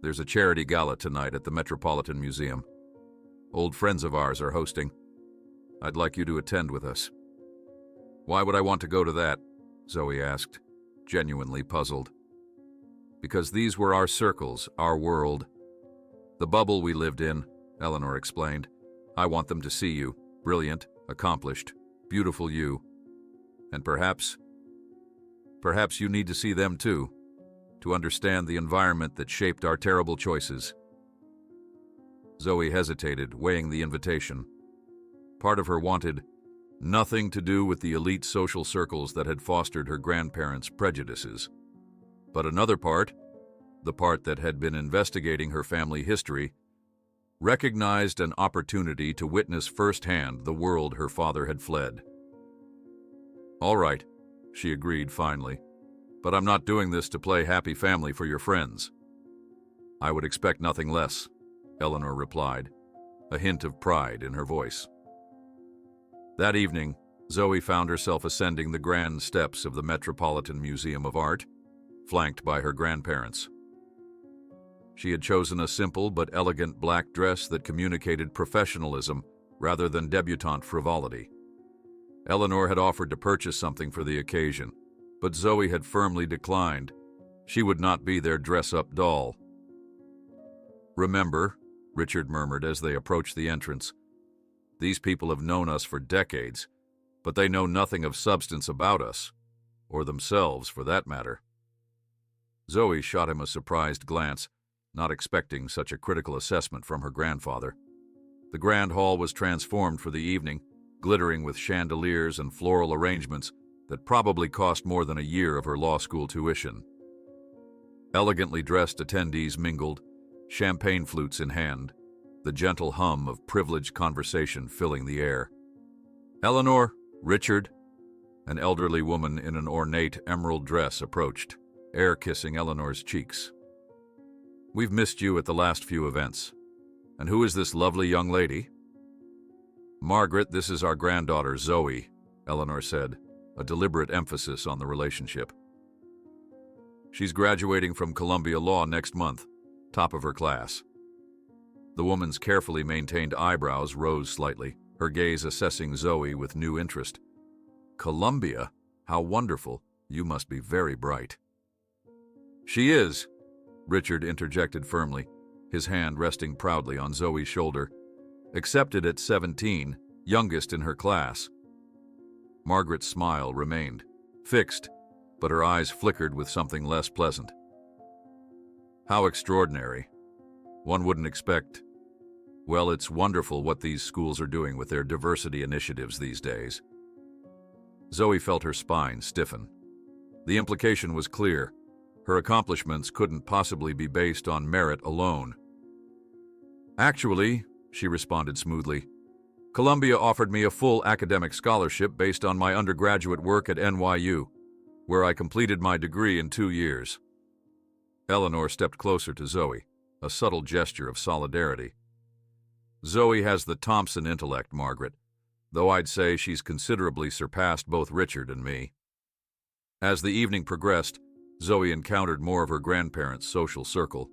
"There's a charity gala tonight at the Metropolitan Museum. Old friends of ours are hosting. I'd like you to attend with us." "Why would I want to go to that?" Zoe asked, genuinely puzzled. "Because these were our circles, our world. The bubble we lived in," Eleanor explained. "I want them to see you, brilliant, accomplished, beautiful you. And perhaps you need to see them too, to understand the environment that shaped our terrible choices." Zoe hesitated, weighing the invitation. Part of her wanted nothing to do with the elite social circles that had fostered her grandparents' prejudices. But another part, the part that had been investigating her family history, recognized an opportunity to witness firsthand the world her father had fled. "All right," she agreed finally, "but I'm not doing this to play happy family for your friends." "I would expect nothing less," Eleanor replied, a hint of pride in her voice. That evening, Zoe found herself ascending the grand steps of the Metropolitan Museum of Art, flanked by her grandparents. She had chosen a simple but elegant black dress that communicated professionalism rather than debutante frivolity. Eleanor had offered to purchase something for the occasion, but Zoe had firmly declined, She would not be their dress-up doll. "Remember," Richard murmured as they approached the entrance, "these people have known us for decades, but they know nothing of substance about us, or themselves for that matter." Zoe shot him a surprised glance, not expecting such a critical assessment from her grandfather. The grand hall was transformed for the evening, glittering with chandeliers and floral arrangements that probably cost more than a year of her law school tuition. Elegantly dressed attendees mingled, champagne flutes in hand, the gentle hum of privileged conversation filling the air. "Eleanor, Richard," an elderly woman in an ornate emerald dress approached, air-kissing Eleanor's cheeks. "We've missed you at the last few events. And who is this lovely young lady?" "Margaret, this is our granddaughter, Zoe," Eleanor said, a deliberate emphasis on the relationship. "She's graduating from Columbia Law next month, top of her class." The woman's carefully maintained eyebrows rose slightly, her gaze assessing Zoe with new interest. "Columbia? How wonderful. You must be very bright." "She is," Richard interjected firmly, his hand resting proudly on Zoe's shoulder. "Accepted at 17, youngest in her class." Margaret's smile remained, fixed, but her eyes flickered with something less pleasant. "How extraordinary. One wouldn't expect. Well, it's wonderful what these schools are doing with their diversity initiatives these days." Zoe felt her spine stiffen. The implication was clear. Her accomplishments couldn't possibly be based on merit alone. "Actually," she responded smoothly, "Columbia offered me a full academic scholarship based on my undergraduate work at NYU, where I completed my degree in 2 years." Eleanor stepped closer to Zoe, a subtle gesture of solidarity. "Zoe has the Thompson intellect, Margaret, though I'd say she's considerably surpassed both Richard and me." As the evening progressed, Zoe encountered more of her grandparents' social circle.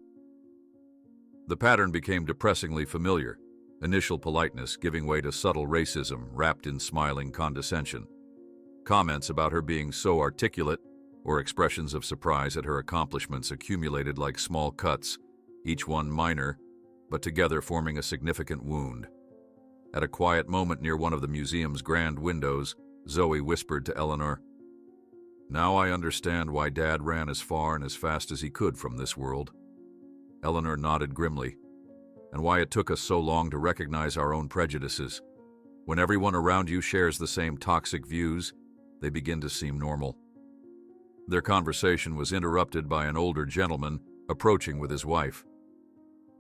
The pattern became depressingly familiar, initial politeness giving way to subtle racism wrapped in smiling condescension. Comments about her being so articulate, or expressions of surprise at her accomplishments accumulated like small cuts, each one minor, but together forming a significant wound. At a quiet moment near one of the museum's grand windows, Zoe whispered to Eleanor, "Now I understand why Dad ran as far and as fast as he could from this world." Eleanor nodded grimly. "And why it took us so long to recognize our own prejudices. When everyone around you shares the same toxic views, they begin to seem normal." Their conversation was interrupted by an older gentleman approaching with his wife.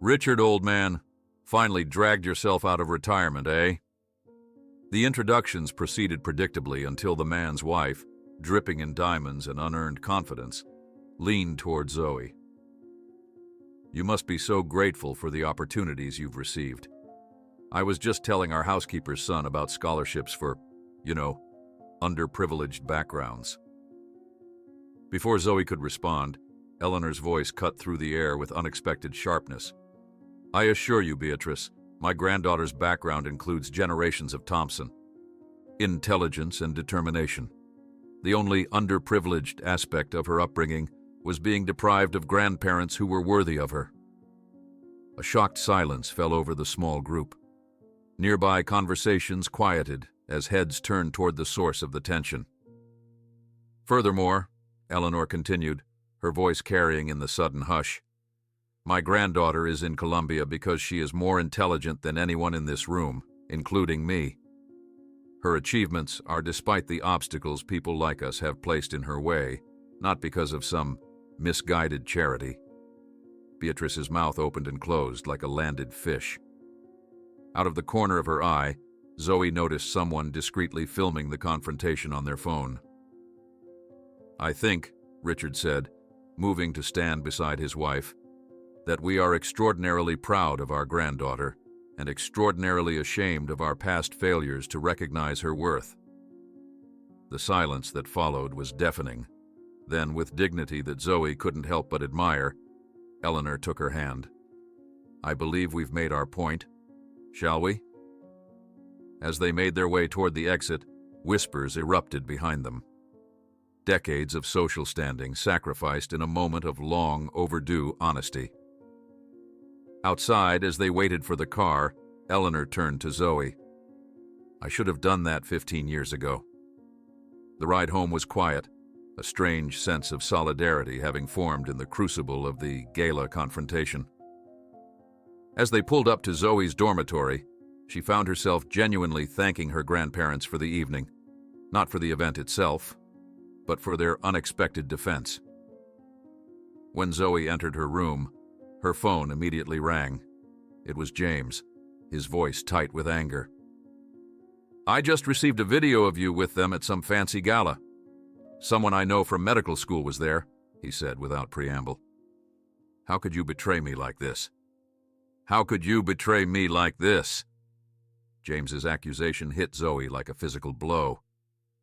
"Richard, old man, finally dragged yourself out of retirement, eh?" The introductions proceeded predictably until the man's wife, dripping in diamonds and unearned confidence, leaned toward Zoe. "You must be so grateful for the opportunities you've received. I was just telling our housekeeper's son about scholarships for, underprivileged backgrounds." Before Zoe could respond, Eleanor's voice cut through the air with unexpected sharpness. "I assure you, Beatrice, my granddaughter's background includes generations of Thompson. Intelligence and determination. The only underprivileged aspect of her upbringing was being deprived of grandparents who were worthy of her." A shocked silence fell over the small group. Nearby conversations quieted as heads turned toward the source of the tension. "Furthermore," Eleanor continued, her voice carrying in the sudden hush, "my granddaughter is in Columbia because she is more intelligent than anyone in this room, including me. Her achievements are despite the obstacles people like us have placed in her way, not because of some misguided charity." Beatrice's mouth opened and closed like a landed fish. Out of the corner of her eye, Zoe noticed someone discreetly filming the confrontation on their phone. "I think," Richard said, moving to stand beside his wife, "that we are extraordinarily proud of our granddaughter and extraordinarily ashamed of our past failures to recognize her worth." The silence that followed was deafening. Then, with dignity that Zoe couldn't help but admire, Eleanor took her hand. "I believe we've made our point. Shall we?" As they made their way toward the exit, whispers erupted behind them. Decades of social standing sacrificed in a moment of long overdue honesty. Outside, as they waited for the car, Eleanor turned to Zoe. "I should have done that 15 years ago." The ride home was quiet, a strange sense of solidarity having formed in the crucible of the gala confrontation. As they pulled up to Zoe's dormitory, she found herself genuinely thanking her grandparents for the evening, not for the event itself, but for their unexpected defense. When Zoe entered her room, her phone immediately rang. It was James, his voice tight with anger. "I just received a video of you with them at some fancy gala. Someone I know from medical school was there," he said without preamble. "How could you betray me like this? How could you betray me like this?" James's accusation hit Zoe like a physical blow.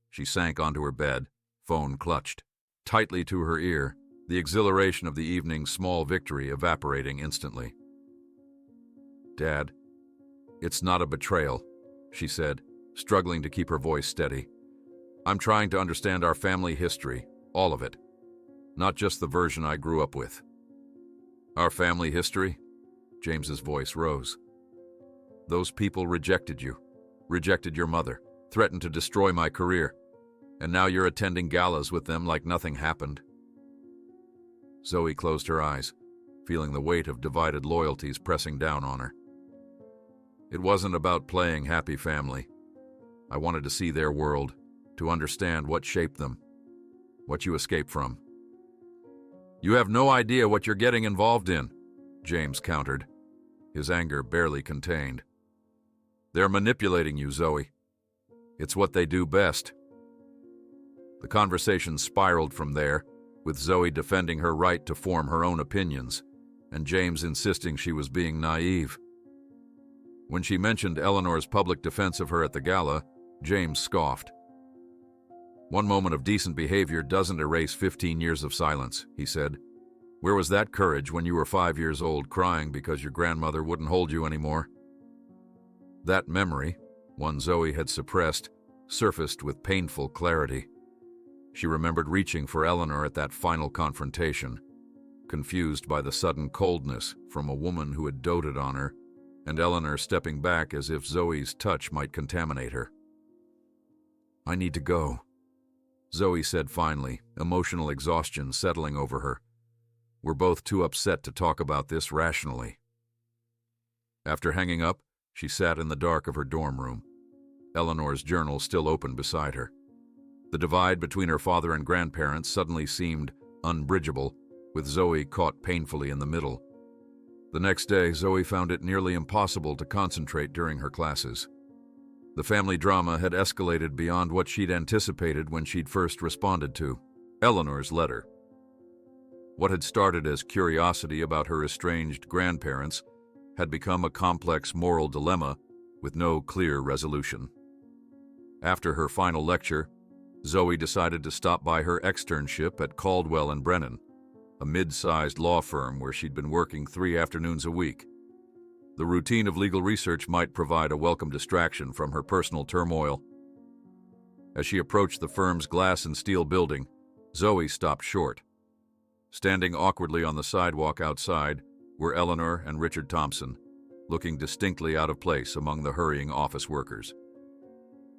She sank onto her bed, phone clutched tightly to her ear, the exhilaration of the evening's small victory evaporating instantly. "Dad, it's not a betrayal," she said, struggling to keep her voice steady. "I'm trying to understand our family history, all of it, not just the version I grew up with." "Our family history?" James's voice rose. "Those people rejected you, rejected your mother, threatened to destroy my career, and now you're attending galas with them like nothing happened." Zoe closed her eyes, feeling the weight of divided loyalties pressing down on her. "It wasn't about playing happy family. I wanted to see their world, to understand what shaped them, what you escaped from." "You have no idea what you're getting involved in," James countered, his anger barely contained. "They're manipulating you, Zoe. It's what they do best." The conversation spiraled from there, with Zoe defending her right to form her own opinions, and James insisting she was being naive. When she mentioned Eleanor's public defense of her at the gala, James scoffed. "One moment of decent behavior doesn't erase 15 years of silence," he said. "Where was that courage when you were 5 years old crying because your grandmother wouldn't hold you anymore?" That memory, one Zoe had suppressed, surfaced with painful clarity. She remembered reaching for Eleanor at that final confrontation, confused by the sudden coldness from a woman who had doted on her, and Eleanor stepping back as if Zoe's touch might contaminate her. "I need to go," Zoe said finally, emotional exhaustion settling over her. "We're both too upset to talk about this rationally." After hanging up, she sat in the dark of her dorm room, Eleanor's journal still open beside her. The divide between her father and grandparents suddenly seemed unbridgeable, with Zoe caught painfully in the middle. The next day, Zoe found it nearly impossible to concentrate during her classes. The family drama had escalated beyond what she'd anticipated when she'd first responded to Eleanor's letter. What had started as curiosity about her estranged grandparents had become a complex moral dilemma with no clear resolution. After her final lecture, Zoe decided to stop by her externship at Caldwell and Brennan, a mid-sized law firm where she'd been working 3 afternoons a week. The routine of legal research might provide a welcome distraction from her personal turmoil. As she approached the firm's glass and steel building, Zoe stopped short. Standing awkwardly on the sidewalk outside were Eleanor and Richard Thompson, looking distinctly out of place among the hurrying office workers.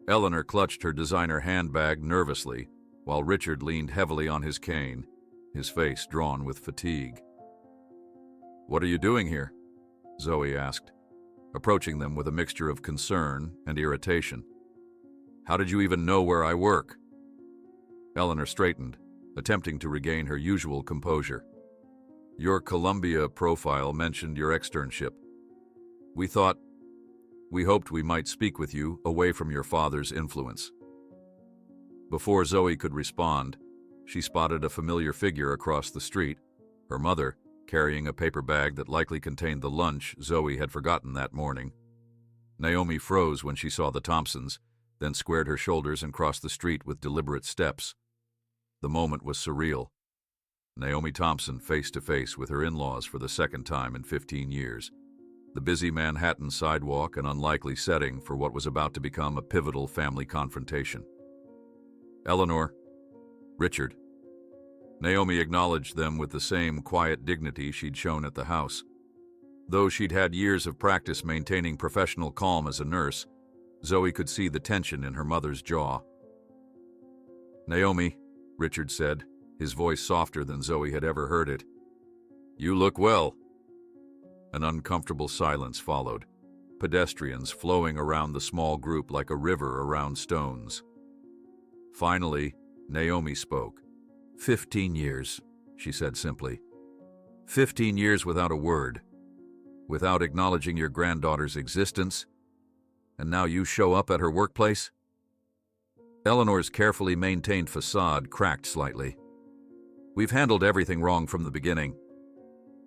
Eleanor clutched her designer handbag nervously, while Richard leaned heavily on his cane, his face drawn with fatigue. "What are you doing here?" Zoe asked, approaching them with a mixture of concern and irritation. "How did you even know where I work?" Eleanor straightened, attempting to regain her usual composure. "Your Columbia profile mentioned your externship. We hoped we might speak with you away from your father's influence." Before Zoe could respond, she spotted a familiar figure across the street, her mother, carrying a paper bag that likely contained the lunch Zoe had forgotten that morning. Naomi froze when she saw the Thompsons, then squared her shoulders and crossed the street with deliberate steps. The moment was surreal. Naomi Thompson face to face with her in-laws for the second time in 15 years. The busy Manhattan sidewalk an unlikely setting for what was about to become a pivotal family confrontation. "Eleanor," Richard. Naomi acknowledged them with the same quiet dignity she'd shown at the house. Though she'd had years of practice maintaining professional calm as a nurse, Zoe could see the tension in her mother's jaw. "Naomi," Richard said, his voice softer than Zoe had ever heard it. "You look well." An uncomfortable silence followed, pedestrians flowing around the small group like a river around stones. Finally, Naomi spoke. 15 years, she said simply. 15 years without a word, without acknowledging your granddaughter's existence, and now you show up at her workplace? Eleanor's carefully maintained facade cracked slightly. "We've handled everything wrong from the beginning,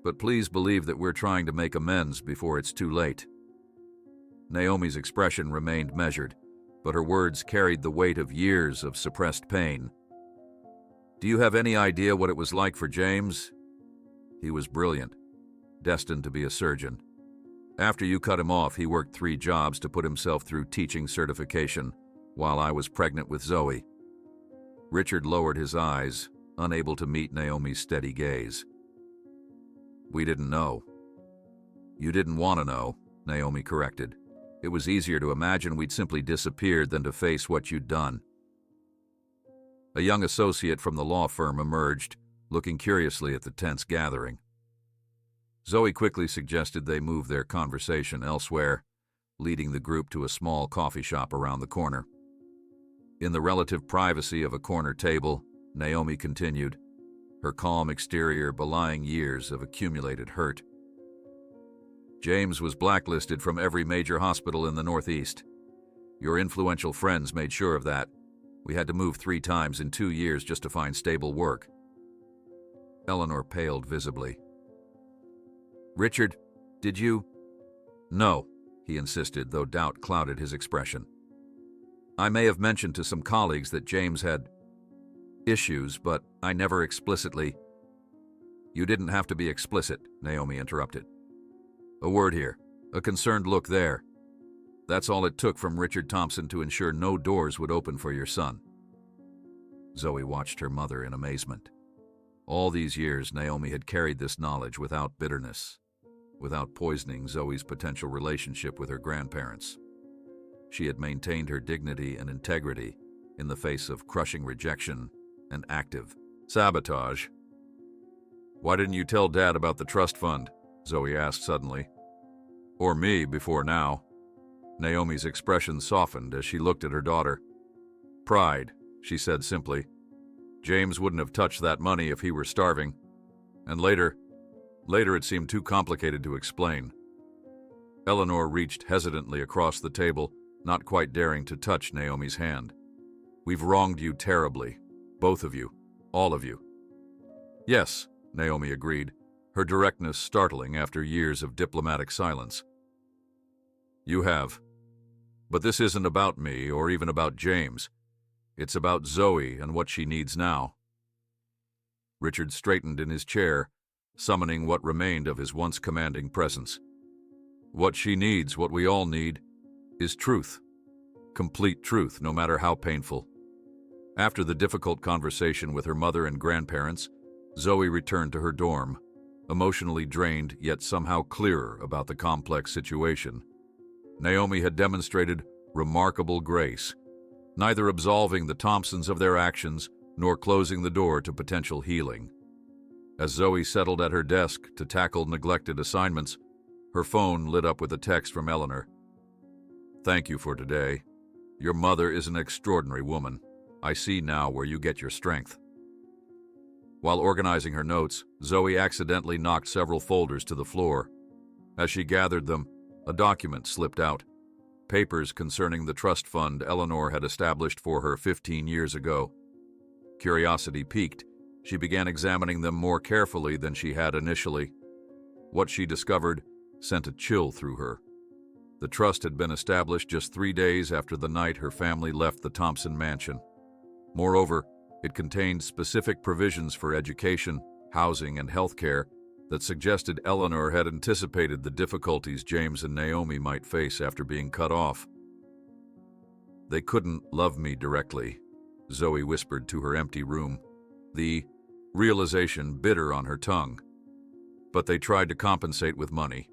but please believe that we're trying to make amends before it's too late." Naomi's expression remained measured, but her words carried the weight of years of suppressed pain. "Do you have any idea what it was like for James? He was brilliant, destined to be a surgeon. After you cut him off, he worked 3 jobs to put himself through teaching certification while I was pregnant with Zoe." Richard lowered his eyes, unable to meet Naomi's steady gaze. "We didn't know." "You didn't want to know," Naomi corrected. "It was easier to imagine we'd simply disappeared than to face what you'd done." A young associate from the law firm emerged, looking curiously at the tense gathering. Zoe quickly suggested they move their conversation elsewhere, leading the group to a small coffee shop around the corner. In the relative privacy of a corner table, Naomi continued, her calm exterior belying years of accumulated hurt. "James was blacklisted from every major hospital in the Northeast. Your influential friends made sure of that. We had to move 3 times in 2 years just to find stable work." Eleanor paled visibly. "Richard, did you—" "No," he insisted, though doubt clouded his expression. "I may have mentioned to some colleagues that James had issues, but I never explicitly—" "You didn't have to be explicit," Naomi interrupted. "A word here, a concerned look there. That's all it took from Richard Thompson to ensure no doors would open for your son." Zoe watched her mother in amazement. All these years, Naomi had carried this knowledge without bitterness, without poisoning Zoe's potential relationship with her grandparents. She had maintained her dignity and integrity in the face of crushing rejection and active sabotage. "Why didn't you tell Dad about the trust fund?" Zoe asked suddenly. "Or me before now." Naomi's expression softened as she looked at her daughter. "Pride," she said simply. "James wouldn't have touched that money if he were starving. And later it seemed too complicated to explain." Eleanor reached hesitantly across the table, not quite daring to touch Naomi's hand. "We've wronged you terribly. Both of you. All of you." "Yes," Naomi agreed, her directness startling after years of diplomatic silence. "You have. But this isn't about me or even about James. It's about Zoe and what she needs now." Richard straightened in his chair, summoning what remained of his once commanding presence. "What she needs, what we all need, is truth. Complete truth, no matter how painful." After the difficult conversation with her mother and grandparents, Zoe returned to her dorm, emotionally drained yet somehow clearer about the complex situation. Naomi had demonstrated remarkable grace, neither absolving the Thompsons of their actions nor closing the door to potential healing. As Zoe settled at her desk to tackle neglected assignments, her phone lit up with a text from Eleanor. "Thank you for today. Your mother is an extraordinary woman. I see now where you get your strength." While organizing her notes, Zoe accidentally knocked several folders to the floor. As she gathered them, a document slipped out. Papers concerning the trust fund Eleanor had established for her 15 years ago. Curiosity piqued. She began examining them more carefully than she had initially. What she discovered sent a chill through her. The trust had been established just 3 days after the night her family left the Thompson mansion. Moreover, it contained specific provisions for education, housing, and health care that suggested Eleanor had anticipated the difficulties James and Naomi might face after being cut off. "They couldn't love me directly," Zoe whispered to her empty room, the realization bitter on her tongue. But they tried to compensate with money.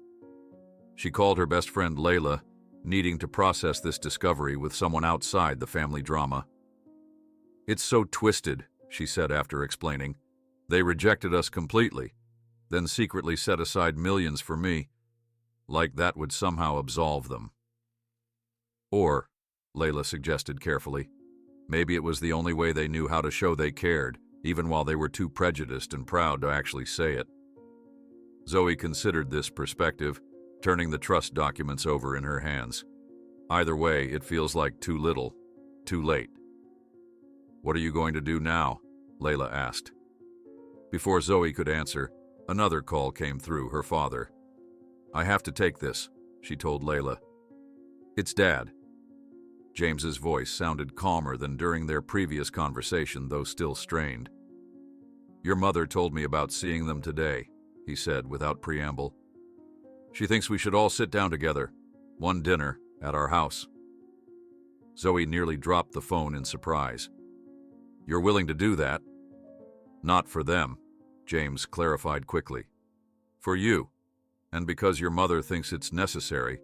She called her best friend Layla, needing to process this discovery with someone outside the family drama. "It's so twisted," she said after explaining. "They rejected us completely, then secretly set aside millions for me, like that would somehow absolve them." Or, Layla suggested carefully, maybe it was the only way they knew how to show they cared, even while they were too prejudiced and proud to actually say it. Zoe considered this perspective, turning the trust documents over in her hands. Either way, it feels like too little, too late. "What are you going to do now?" Layla asked. Before Zoe could answer, another call came through, her father. "I have to take this," she told Layla. "It's Dad." James's voice sounded calmer than during their previous conversation, though still strained. "Your mother told me about seeing them today," he said without preamble. "She thinks we should all sit down together, one dinner, at our house." Zoe nearly dropped the phone in surprise. "You're willing to do that?" "Not for them," James clarified quickly. "For you, and because your mother thinks it's necessary.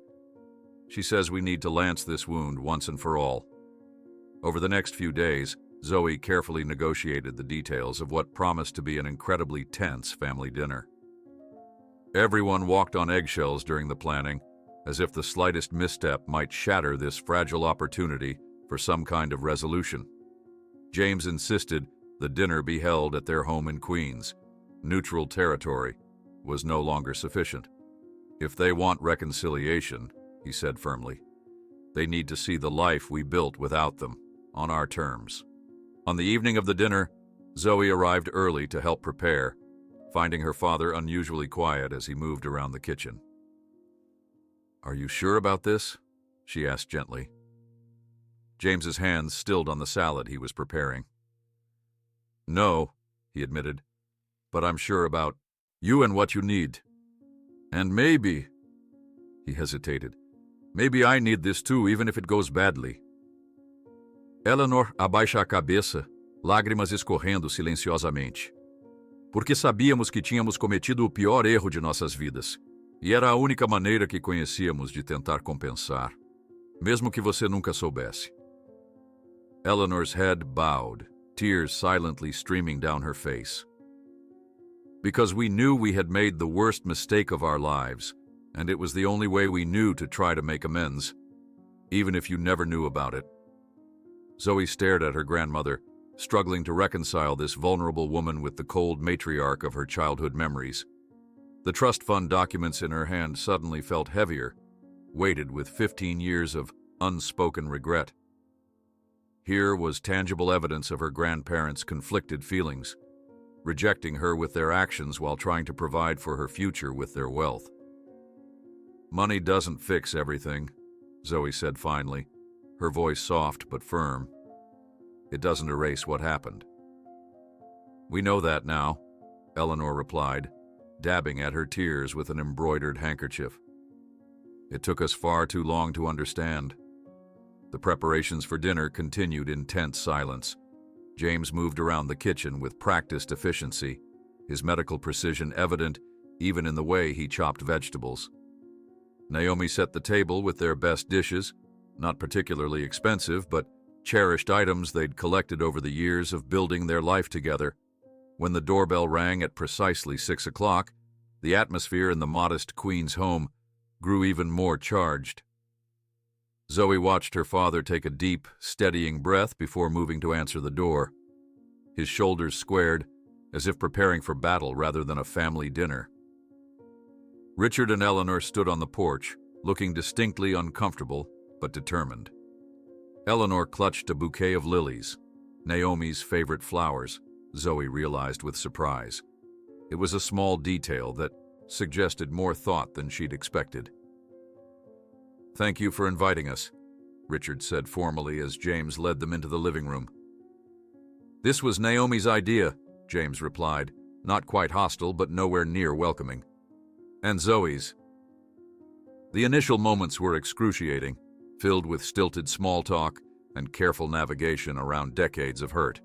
She says we need to lance this wound once and for all." Over the next few days, Zoe carefully negotiated the details of what promised to be an incredibly tense family dinner. Everyone walked on eggshells during the planning, as if the slightest misstep might shatter this fragile opportunity for some kind of resolution. James insisted the dinner be held at their home in Queens. Neutral territory was no longer sufficient. "If they want reconciliation," he said firmly, "they need to see the life we built without them, on our terms." On the evening of the dinner, Zoe arrived early to help prepare, finding her father unusually quiet as he moved around the kitchen. "Are you sure about this?" she asked gently. James's hands stilled on the salad he was preparing. "No," he admitted, "but I'm sure about you and what you need. And maybe," he hesitated, "maybe I need this too, even if it goes badly." Eleanor abaixa a cabeça, lágrimas escorrendo silenciosamente. "Porque sabíamos que tínhamos cometido o pior erro de nossas vidas, e era a única maneira que conhecíamos de tentar compensar, mesmo que você nunca soubesse." Eleanor's head bowed, tears silently streaming down her face. "Because we knew we had made the worst mistake of our lives, and it was the only way we knew to try to make amends, even if you never knew about it." Zoe stared at her grandmother, struggling to reconcile this vulnerable woman with the cold matriarch of her childhood memories. The trust fund documents in her hand suddenly felt heavier, weighted with 15 years of unspoken regret. Here was tangible evidence of her grandparents' conflicted feelings, rejecting her with their actions while trying to provide for her future with their wealth. "Money doesn't fix everything," Zoe said finally, her voice soft but firm. "It doesn't erase what happened." "We know that now," Eleanor replied, dabbing at her tears with an embroidered handkerchief. "It took us far too long to understand." The preparations for dinner continued in tense silence. James moved around the kitchen with practiced efficiency, his medical precision evident even in the way he chopped vegetables. Naomi set the table with their best dishes, not particularly expensive, but cherished items they'd collected over the years of building their life together. When the doorbell rang at precisely 6 o'clock, the atmosphere in the modest Queen's home grew even more charged. Zoe watched her father take a deep, steadying breath before moving to answer the door. His shoulders squared, as if preparing for battle rather than a family dinner. Richard and Eleanor stood on the porch, looking distinctly uncomfortable but determined. Eleanor clutched a bouquet of lilies, Naomi's favorite flowers, Zoe realized with surprise. It was a small detail that suggested more thought than she'd expected. "Thank you for inviting us," Richard said formally as James led them into the living room. "This was Naomi's idea," James replied, not quite hostile but nowhere near welcoming. "And Zoe's." The initial moments were excruciating, filled with stilted small talk and careful navigation around decades of hurt.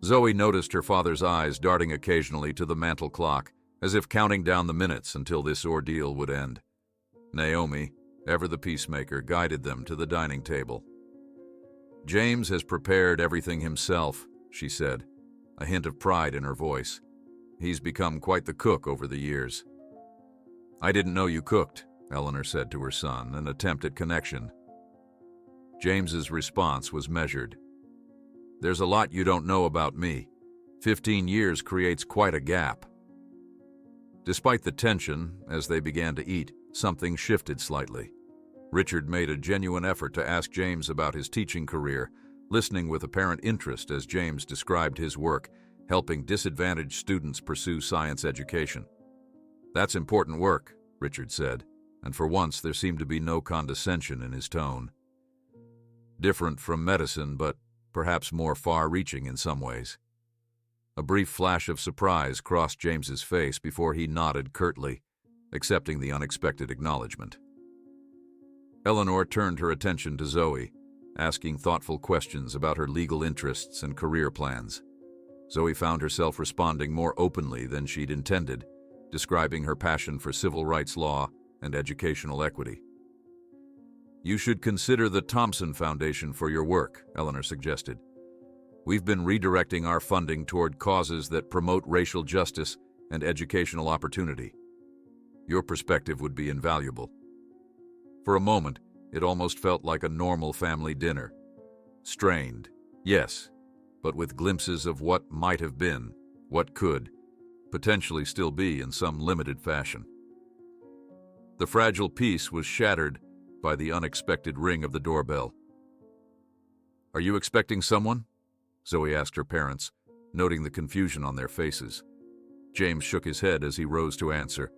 Zoe noticed her father's eyes darting occasionally to the mantel clock, as if counting down the minutes until this ordeal would end. Naomi, ever the peacemaker, guided them to the dining table. "James has prepared everything himself," she said, a hint of pride in her voice. "He's become quite the cook over the years." "I didn't know you cooked," Eleanor said to her son, an attempt at connection. James's response was measured. "There's a lot you don't know about me. 15 years creates quite a gap." Despite the tension, as they began to eat, something shifted slightly. Richard made a genuine effort to ask James about his teaching career, listening with apparent interest as James described his work, helping disadvantaged students pursue science education. "That's important work," Richard said, and for once there seemed to be no condescension in his tone. "Different from medicine, but perhaps more far-reaching in some ways." A brief flash of surprise crossed James's face before he nodded curtly, accepting the unexpected acknowledgement. Eleanor turned her attention to Zoe, asking thoughtful questions about her legal interests and career plans. Zoe found herself responding more openly than she'd intended, describing her passion for civil rights law and educational equity. "You should consider the Thompson Foundation for your work," Eleanor suggested. "We've been redirecting our funding toward causes that promote racial justice and educational opportunity. Your perspective would be invaluable." For a moment, it almost felt like a normal family dinner. Strained, yes, but with glimpses of what might have been, what could, potentially still be in some limited fashion. The fragile peace was shattered by the unexpected ring of the doorbell. "Are you expecting someone?" Zoe asked her parents, noting the confusion on their faces. James shook his head as he rose to answer.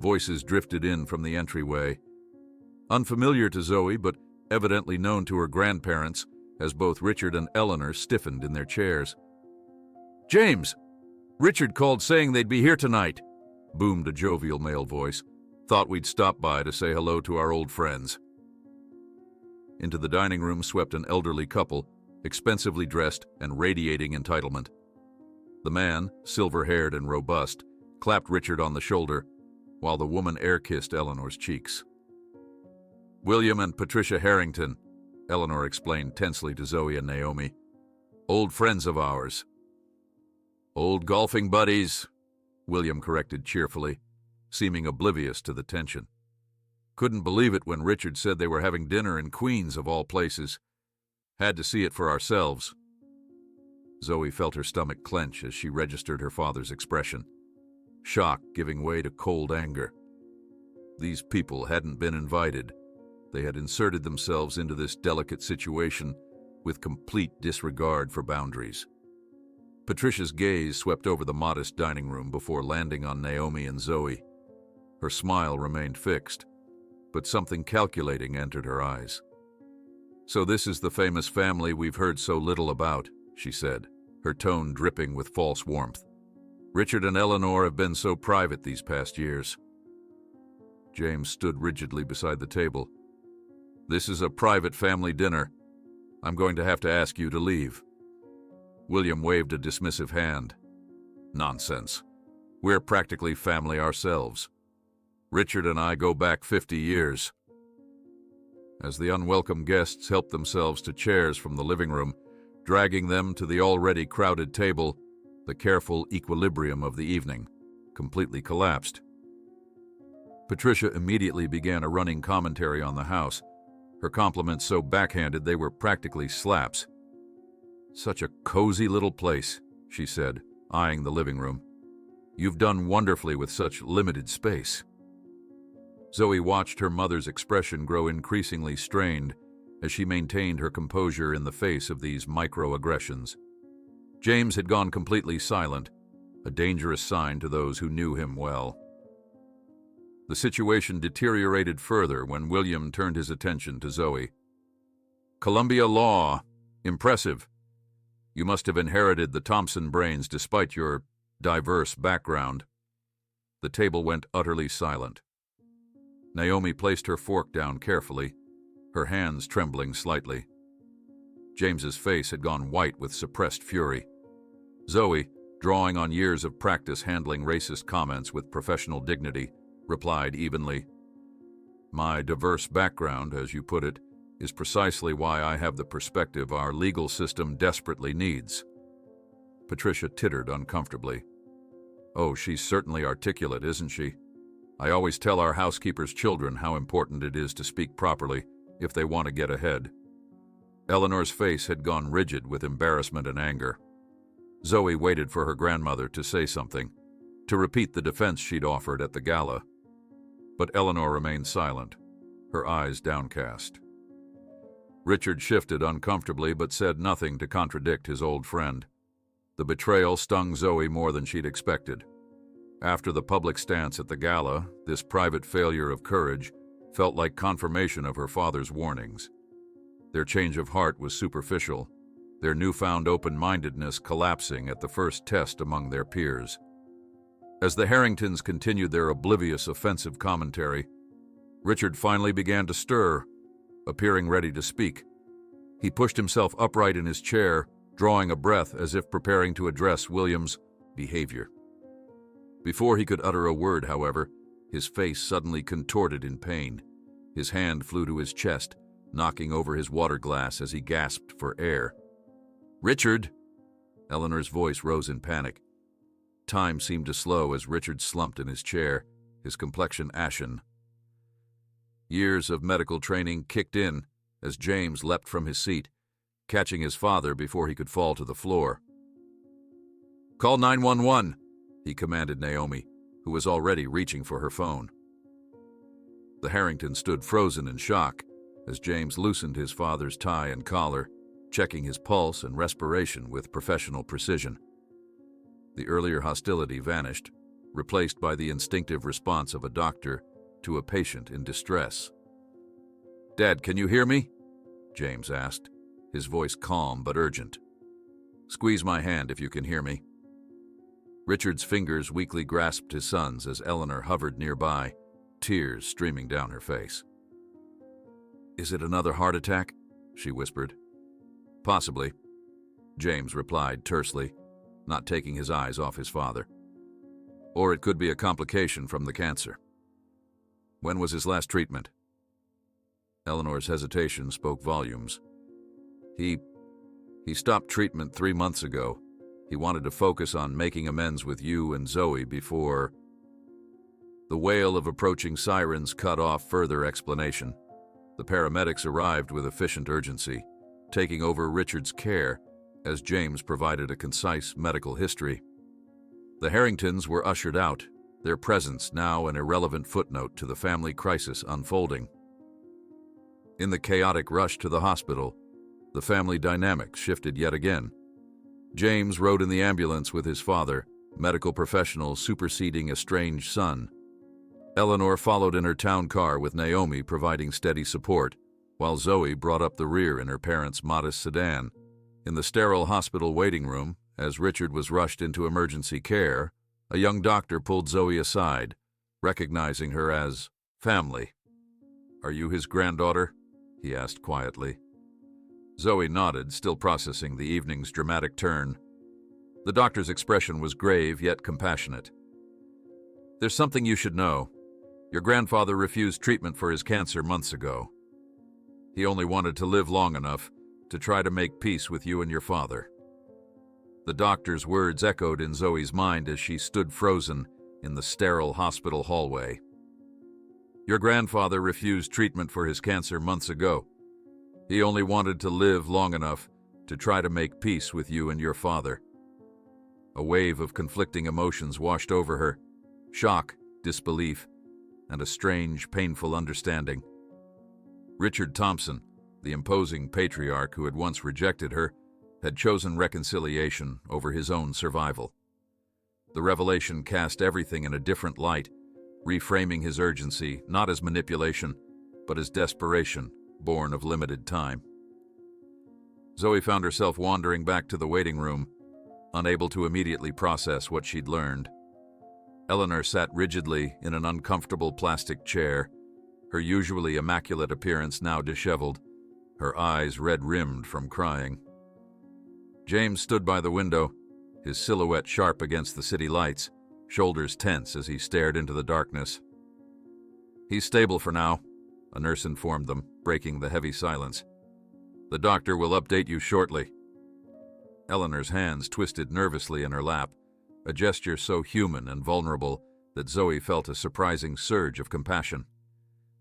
Voices drifted in from the entryway. Unfamiliar to Zoe, but evidently known to her grandparents, as both Richard and Eleanor stiffened in their chairs. "James! Richard called saying they'd be here tonight," boomed a jovial male voice. "Thought we'd stop by to say hello to our old friends." Into the dining room swept an elderly couple, expensively dressed and radiating entitlement. The man, silver-haired and robust, clapped Richard on the shoulder, while the woman air-kissed Eleanor's cheeks. "William and Patricia Harrington," Eleanor explained tensely to Zoe and Naomi. "Old friends of ours." "Old golfing buddies," William corrected cheerfully, seeming oblivious to the tension. "Couldn't believe it when Richard said they were having dinner in Queens, of all places. Had to see it for ourselves." Zoe felt her stomach clench as she registered her father's expression, shock giving way to cold anger. These people hadn't been invited. They had inserted themselves into this delicate situation with complete disregard for boundaries. Patricia's gaze swept over the modest dining room before landing on Naomi and Zoe. Her smile remained fixed, but something calculating entered her eyes. "So this is the famous family we've heard so little about," she said, her tone dripping with false warmth. "Richard and Eleanor have been so private these past years." James stood rigidly beside the table. "This is a private family dinner. I'm going to have to ask you to leave." William waved a dismissive hand. "Nonsense. We're practically family ourselves. Richard and I go back 50 years. As the unwelcome guests helped themselves to chairs from the living room, dragging them to the already crowded table, the careful equilibrium of the evening completely collapsed. Patricia immediately began a running commentary on the house, her compliments so backhanded they were practically slaps. "Such a cozy little place," she said, eyeing the living room. "You've done wonderfully with such limited space." Zoe watched her mother's expression grow increasingly strained as she maintained her composure in the face of these microaggressions. James had gone completely silent, a dangerous sign to those who knew him well. The situation deteriorated further when William turned his attention to Zoe. "Columbia law. Impressive. You must have inherited the Thompson brains despite your diverse background." The table went utterly silent. Naomi placed her fork down carefully, her hands trembling slightly. James's face had gone white with suppressed fury. Zoe, drawing on years of practice handling racist comments with professional dignity, replied evenly, "My diverse background, as you put it, is precisely why I have the perspective our legal system desperately needs." Patricia tittered uncomfortably. "Oh, she's certainly articulate, isn't she? I always tell our housekeeper's children how important it is to speak properly if they want to get ahead." Eleanor's face had gone rigid with embarrassment and anger. Zoe waited for her grandmother to say something, to repeat the defense she'd offered at the gala. But Eleanor remained silent, her eyes downcast. Richard shifted uncomfortably but said nothing to contradict his old friend. The betrayal stung Zoe more than she'd expected. After the public stance at the gala, this private failure of courage felt like confirmation of her father's warnings. Their change of heart was superficial, their newfound open-mindedness collapsing at the first test among their peers. As the Harringtons continued their oblivious offensive commentary, Richard finally began to stir, appearing ready to speak. He pushed himself upright in his chair, drawing a breath as if preparing to address William's behavior. Before he could utter a word, however, his face suddenly contorted in pain. His hand flew to his chest, knocking over his water glass as he gasped for air. "Richard!" Eleanor's voice rose in panic. Time seemed to slow as Richard slumped in his chair, his complexion ashen. Years of medical training kicked in as James leapt from his seat, catching his father before he could fall to the floor. "Call 911, he commanded Naomi, who was already reaching for her phone. The Harrington stood frozen in shock as James loosened his father's tie and collar, checking his pulse and respiration with professional precision. The earlier hostility vanished, replaced by the instinctive response of a doctor to a patient in distress. "Dad, can you hear me?" James asked, his voice calm but urgent. "Squeeze my hand if you can hear me." Richard's fingers weakly grasped his son's as Eleanor hovered nearby, tears streaming down her face. "Is it another heart attack?" she whispered. "Possibly," James replied tersely, not taking his eyes off his father. "Or it could be a complication from the cancer." "When was his last treatment?" Eleanor's hesitation spoke volumes. He stopped treatment 3 months ago. He wanted to focus on making amends with you and Zoe before... The wail of approaching sirens cut off further explanation. The paramedics arrived with efficient urgency, taking over Richard's care as James provided a concise medical history. The Harringtons were ushered out, their presence now an irrelevant footnote to the family crisis unfolding. In the chaotic rush to the hospital, the family dynamic shifted yet again. James rode in the ambulance with his father, medical professional superseding estranged son. Eleanor followed in her town car with Naomi providing steady support, while Zoe brought up the rear in her parents' modest sedan. In the sterile hospital waiting room, as Richard was rushed into emergency care, a young doctor pulled Zoe aside, recognizing her as family. "Are you his granddaughter?" he asked quietly. Zoe nodded, still processing the evening's dramatic turn. The doctor's expression was grave yet compassionate. "There's something you should know. Your grandfather refused treatment for his cancer months ago. He only wanted to live long enough to try to make peace with you and your father." The doctor's words echoed in Zoe's mind as she stood frozen in the sterile hospital hallway. "Your grandfather refused treatment for his cancer months ago. He only wanted to live long enough to try to make peace with you and your father." A wave of conflicting emotions washed over her: shock, disbelief, and a strange, painful understanding. Richard Thompson, the imposing patriarch who had once rejected her, had chosen reconciliation over his own survival. The revelation cast everything in a different light, reframing his urgency not as manipulation, but as desperation, born of limited time. Zoe found herself wandering back to the waiting room, unable to immediately process what she'd learned. Eleanor sat rigidly in an uncomfortable plastic chair, her usually immaculate appearance now disheveled, her eyes red-rimmed from crying. James stood by the window, his silhouette sharp against the city lights, shoulders tense as he stared into the darkness. "He's stable for now," a nurse informed them, breaking the heavy silence. "The doctor will update you shortly." Eleanor's hands twisted nervously in her lap, a gesture so human and vulnerable that Zoe felt a surprising surge of compassion.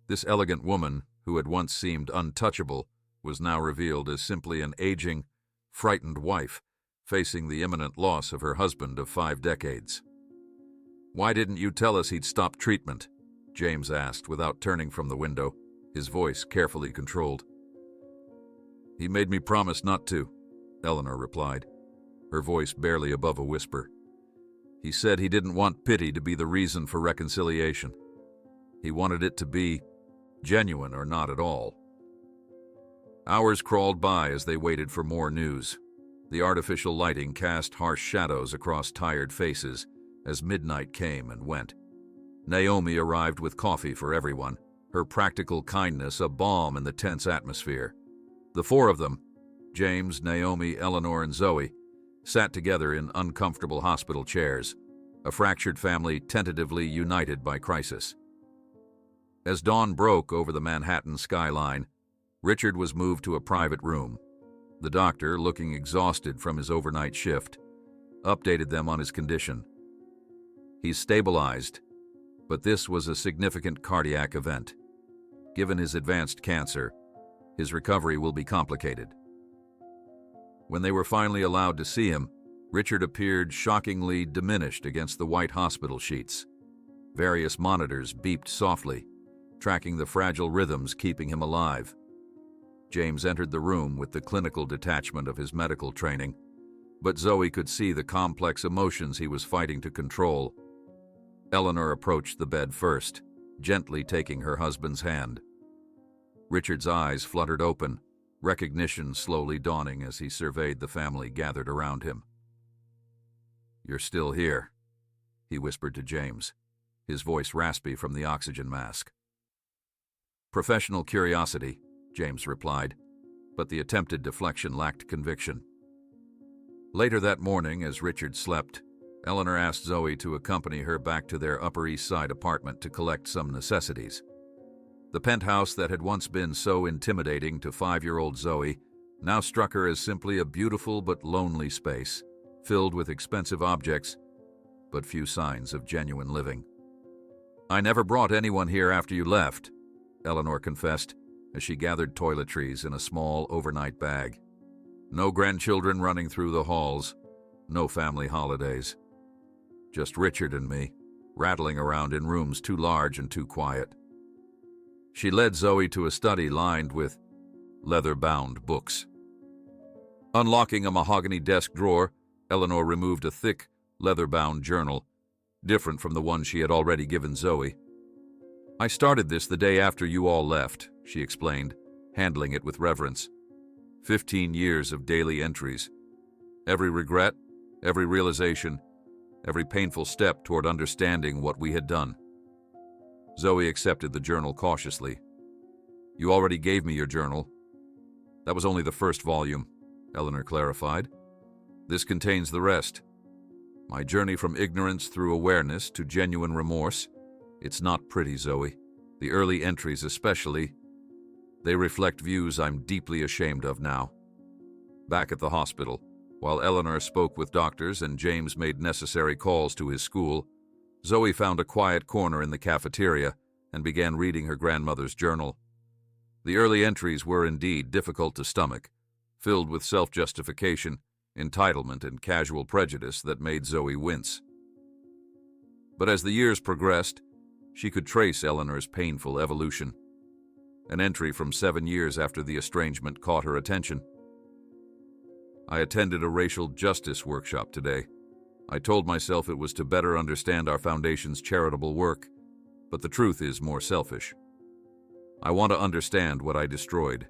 This elegant woman, who had once seemed untouchable, was now revealed as simply an aging, frightened wife facing the imminent loss of her husband of 5 decades. "Why didn't you tell us he'd stopped treatment?" James asked without turning from the window, his voice carefully controlled. "He made me promise not to," Eleanor replied, her voice barely above a whisper. "He said he didn't want pity to be the reason for reconciliation. He wanted it to be genuine or not at all." Hours crawled by as they waited for more news. The artificial lighting cast harsh shadows across tired faces as midnight came and went. Naomi arrived with coffee for everyone, her practical kindness a balm in the tense atmosphere. The 4 of them, James, Naomi, Eleanor, and Zoe, sat together in uncomfortable hospital chairs, a fractured family tentatively united by crisis. As dawn broke over the Manhattan skyline, Richard was moved to a private room. The doctor, looking exhausted from his overnight shift, updated them on his condition. "He's stabilized, but this was a significant cardiac event. Given his advanced cancer, his recovery will be complicated." When they were finally allowed to see him, Richard appeared shockingly diminished against the white hospital sheets. Various monitors beeped softly, tracking the fragile rhythms keeping him alive. James entered the room with the clinical detachment of his medical training, but Zoe could see the complex emotions he was fighting to control. Eleanor approached the bed first, gently taking her husband's hand. Richard's eyes fluttered open, recognition slowly dawning as he surveyed the family gathered around him. "You're still here," he whispered to James, his voice raspy from the oxygen mask. "Professional curiosity," James replied, but the attempted deflection lacked conviction. Later that morning, as Richard slept, Eleanor asked Zoe to accompany her back to their Upper East Side apartment to collect some necessities. The penthouse that had once been so intimidating to 5-year-old Zoe now struck her as simply a beautiful but lonely space, filled with expensive objects, but few signs of genuine living. "I never brought anyone here after you left," Eleanor confessed, as she gathered toiletries in a small overnight bag. "No grandchildren running through the halls, no family holidays. Just Richard and me, rattling around in rooms too large and too quiet." She led Zoe to a study lined with leather-bound books. Unlocking a mahogany desk drawer, Eleanor removed a thick, leather-bound journal, different from the one she had already given Zoe. "I started this the day after you all left," she explained, handling it with reverence. 15 years of daily entries. Every regret, every realization, every painful step toward understanding what we had done. Zoe accepted the journal cautiously. "You already gave me your journal." "That was only the first volume," Eleanor clarified. "This contains the rest. My journey from ignorance through awareness to genuine remorse. It's not pretty, Zoe. The early entries especially. They reflect views I'm deeply ashamed of now." Back at the hospital, while Eleanor spoke with doctors and James made necessary calls to his school, Zoe found a quiet corner in the cafeteria and began reading her grandmother's journal. The early entries were indeed difficult to stomach, filled with self-justification, entitlement, and casual prejudice that made Zoe wince. But as the years progressed, she could trace Eleanor's painful evolution. An entry from 7 years after the estrangement caught her attention. "I attended a racial justice workshop today. I told myself it was to better understand our foundation's charitable work, but the truth is more selfish. I want to understand what I destroyed.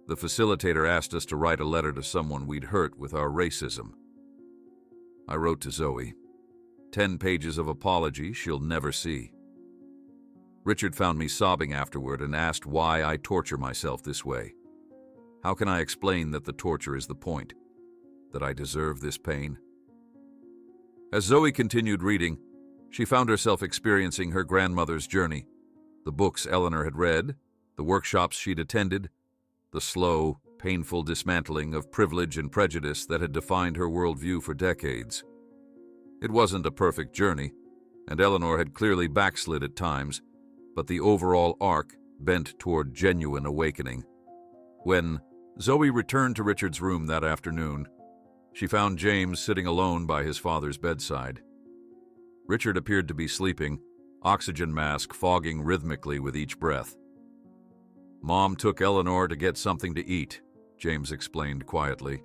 The facilitator asked us to write a letter to someone we'd hurt with our racism. I wrote to Zoe. 10 pages of apology she'll never see." Richard found me sobbing afterward and asked why I torture myself this way. How can I explain that the torture is the point? That I deserve this pain? As Zoe continued reading, she found herself experiencing her grandmother's journey, the books Eleanor had read, the workshops she'd attended, the slow, painful dismantling of privilege and prejudice that had defined her worldview for decades. It wasn't a perfect journey, and Eleanor had clearly backslid at times, but the overall arc bent toward genuine awakening. When Zoe returned to Richard's room that afternoon, she found James sitting alone by his father's bedside. Richard appeared to be sleeping, oxygen mask fogging rhythmically with each breath. "Mom took Eleanor to get something to eat," James explained quietly.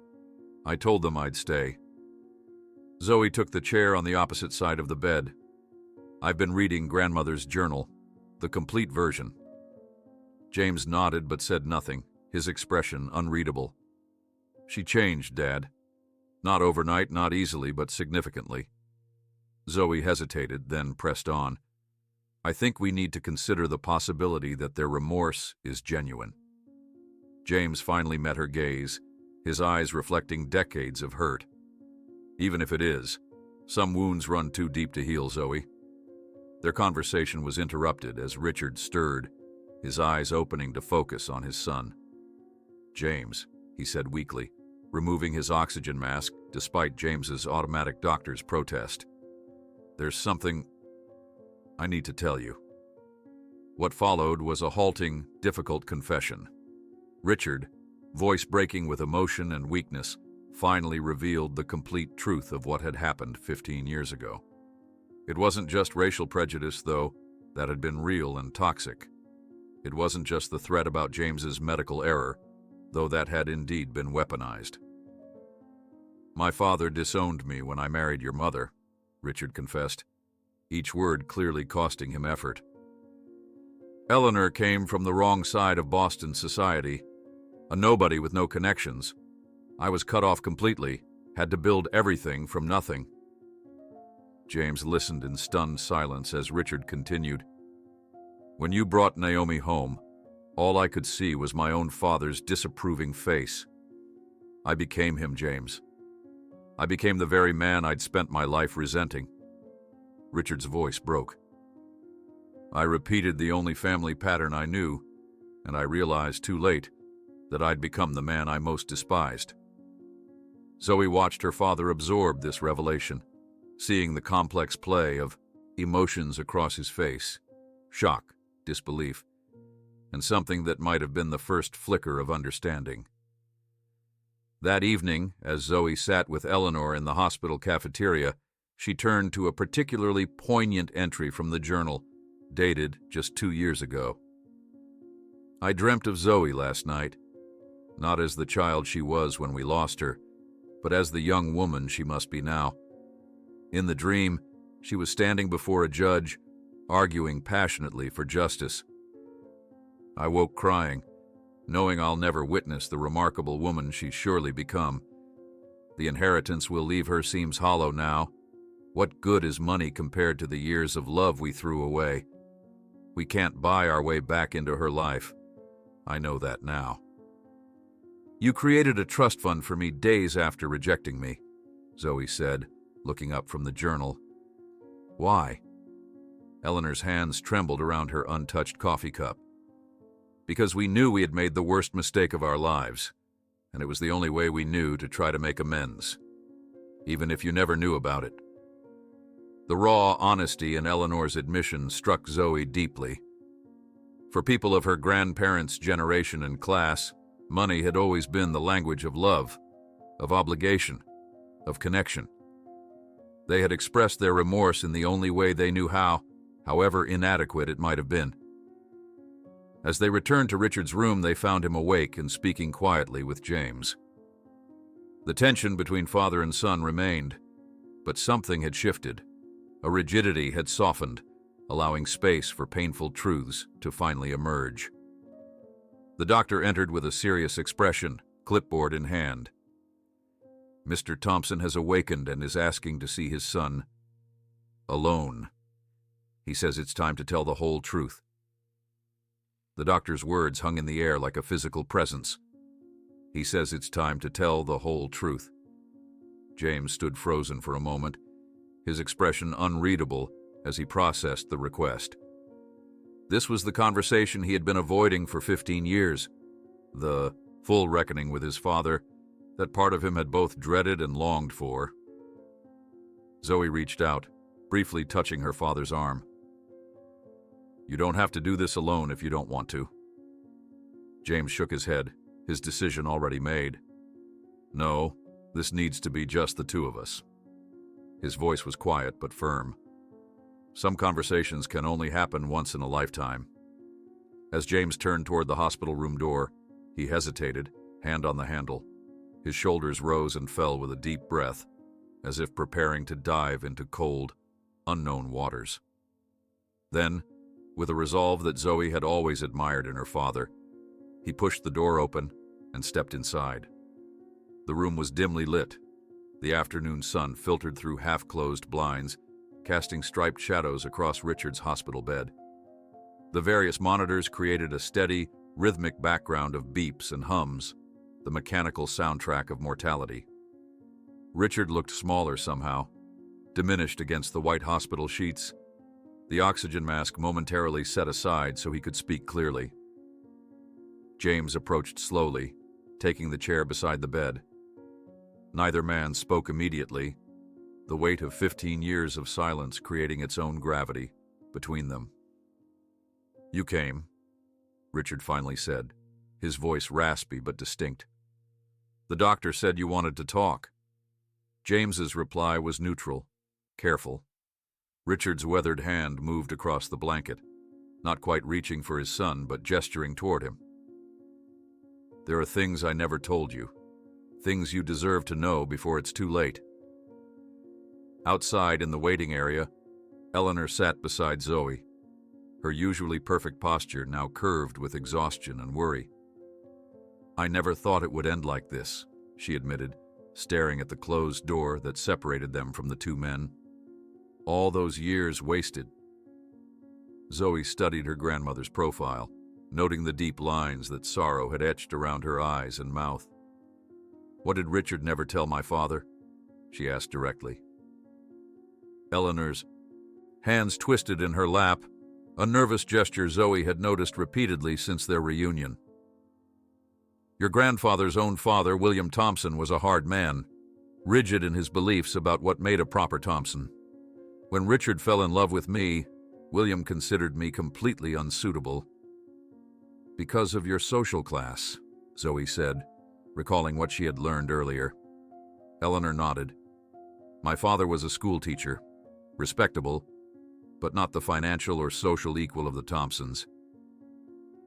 "I told them I'd stay." Zoe took the chair on the opposite side of the bed. "I've been reading Grandmother's journal, the complete version." James nodded but said nothing, his expression unreadable. "She changed, Dad. Not overnight, not easily, but significantly." Zoe hesitated, then pressed on. "I think we need to consider the possibility that their remorse is genuine." James finally met her gaze, his eyes reflecting decades of hurt. "Even if it is, some wounds run too deep to heal, Zoe." Their conversation was interrupted as Richard stirred, his eyes opening to focus on his son. "James," he said weakly, removing his oxygen mask despite James's automatic doctor's protest. "There's something I need to tell you." What followed was a halting, difficult confession. Richard, voice breaking with emotion and weakness, finally revealed the complete truth of what had happened 15 years ago. It wasn't just racial prejudice, though, that had been real and toxic. It wasn't just the threat about James's medical error, though that had indeed been weaponized. "My father disowned me when I married your mother," Richard confessed, each word clearly costing him effort. "Eleanor came from the wrong side of Boston society, a nobody with no connections. I was cut off completely, had to build everything from nothing." James listened in stunned silence as Richard continued. "When you brought Naomi home, all I could see was my own father's disapproving face. I became him, James. I became the very man I'd spent my life resenting." Richard's voice broke. "I repeated the only family pattern I knew, and I realized too late that I'd become the man I most despised." Zoe watched her father absorb this revelation, seeing the complex play of emotions across his face: shock, disbelief, and something that might have been the first flicker of understanding. That evening, as Zoe sat with Eleanor in the hospital cafeteria, she turned to a particularly poignant entry from the journal, dated just 2 years ago. "I dreamt of Zoe last night, not as the child she was when we lost her, but as the young woman she must be now. In the dream, she was standing before a judge, arguing passionately for justice. I woke crying, knowing I'll never witness the remarkable woman she's surely become. The inheritance we'll leave her seems hollow now. What good is money compared to the years of love we threw away? We can't buy our way back into her life. I know that now. You created a trust fund for me days after rejecting me," Zoe said, looking up from the journal. "Why?" Eleanor's hands trembled around her untouched coffee cup. "Because we knew we had made the worst mistake of our lives, and it was the only way we knew to try to make amends, even if you never knew about it." The raw honesty in Eleanor's admission struck Zoe deeply. For people of her grandparents' generation and class, money had always been the language of love, of obligation, of connection. They had expressed their remorse in the only way they knew how, however inadequate it might have been. As they returned to Richard's room, they found him awake and speaking quietly with James. The tension between father and son remained, but something had shifted. A rigidity had softened, allowing space for painful truths to finally emerge. The doctor entered with a serious expression, clipboard in hand. "Mr. Thompson has awakened and is asking to see his son alone. He says it's time to tell the whole truth, The doctor's words hung in the air like a physical presence. He says it's time to tell the whole truth. James stood frozen for a moment, his expression unreadable as he processed the request. This was the conversation he had been avoiding for 15 years, the full reckoning with his father that part of him had both dreaded and longed for. Zoe reached out, briefly touching her father's arm. "You don't have to do this alone if you don't want to." James shook his head, his decision already made. "No, this needs to be just the two of us." His voice was quiet but firm. Some conversations can only happen once in a lifetime. As James turned toward the hospital room door, he hesitated, hand on the handle. His shoulders rose and fell with a deep breath, as if preparing to dive into cold, unknown waters. Then, with a resolve that Zoe had always admired in her father, he pushed the door open and stepped inside. The room was dimly lit. The afternoon sun filtered through half-closed blinds, casting striped shadows across Richard's hospital bed. The various monitors created a steady, rhythmic background of beeps and hums, the mechanical soundtrack of mortality. Richard looked smaller somehow, diminished against the white hospital sheets, the oxygen mask momentarily set aside so he could speak clearly. James approached slowly, taking the chair beside the bed. Neither man spoke immediately, the weight of 15 years of silence creating its own gravity between them. "You came," Richard finally said, his voice raspy but distinct. "The doctor said you wanted to talk." James's reply was neutral, careful. Richard's weathered hand moved across the blanket, not quite reaching for his son, but gesturing toward him. "There are things I never told you, things you deserve to know before it's too late." Outside in the waiting area, Eleanor sat beside Zoe, her usually perfect posture now curved with exhaustion and worry. "I never thought it would end like this," she admitted, staring at the closed door that separated them from the two men. "All those years wasted." Zoe studied her grandmother's profile, noting the deep lines that sorrow had etched around her eyes and mouth. "What did Richard never tell my father?" she asked directly. Eleanor's hands twisted in her lap, a nervous gesture Zoe had noticed repeatedly since their reunion. "Your grandfather's own father, William Thompson, was a hard man, rigid in his beliefs about what made a proper Thompson. When Richard fell in love with me, William considered me completely unsuitable." "Because of your social class," Zoe said, recalling what she had learned earlier. Eleanor nodded. "My father was a school teacher, respectable, but not the financial or social equal of the Thompsons.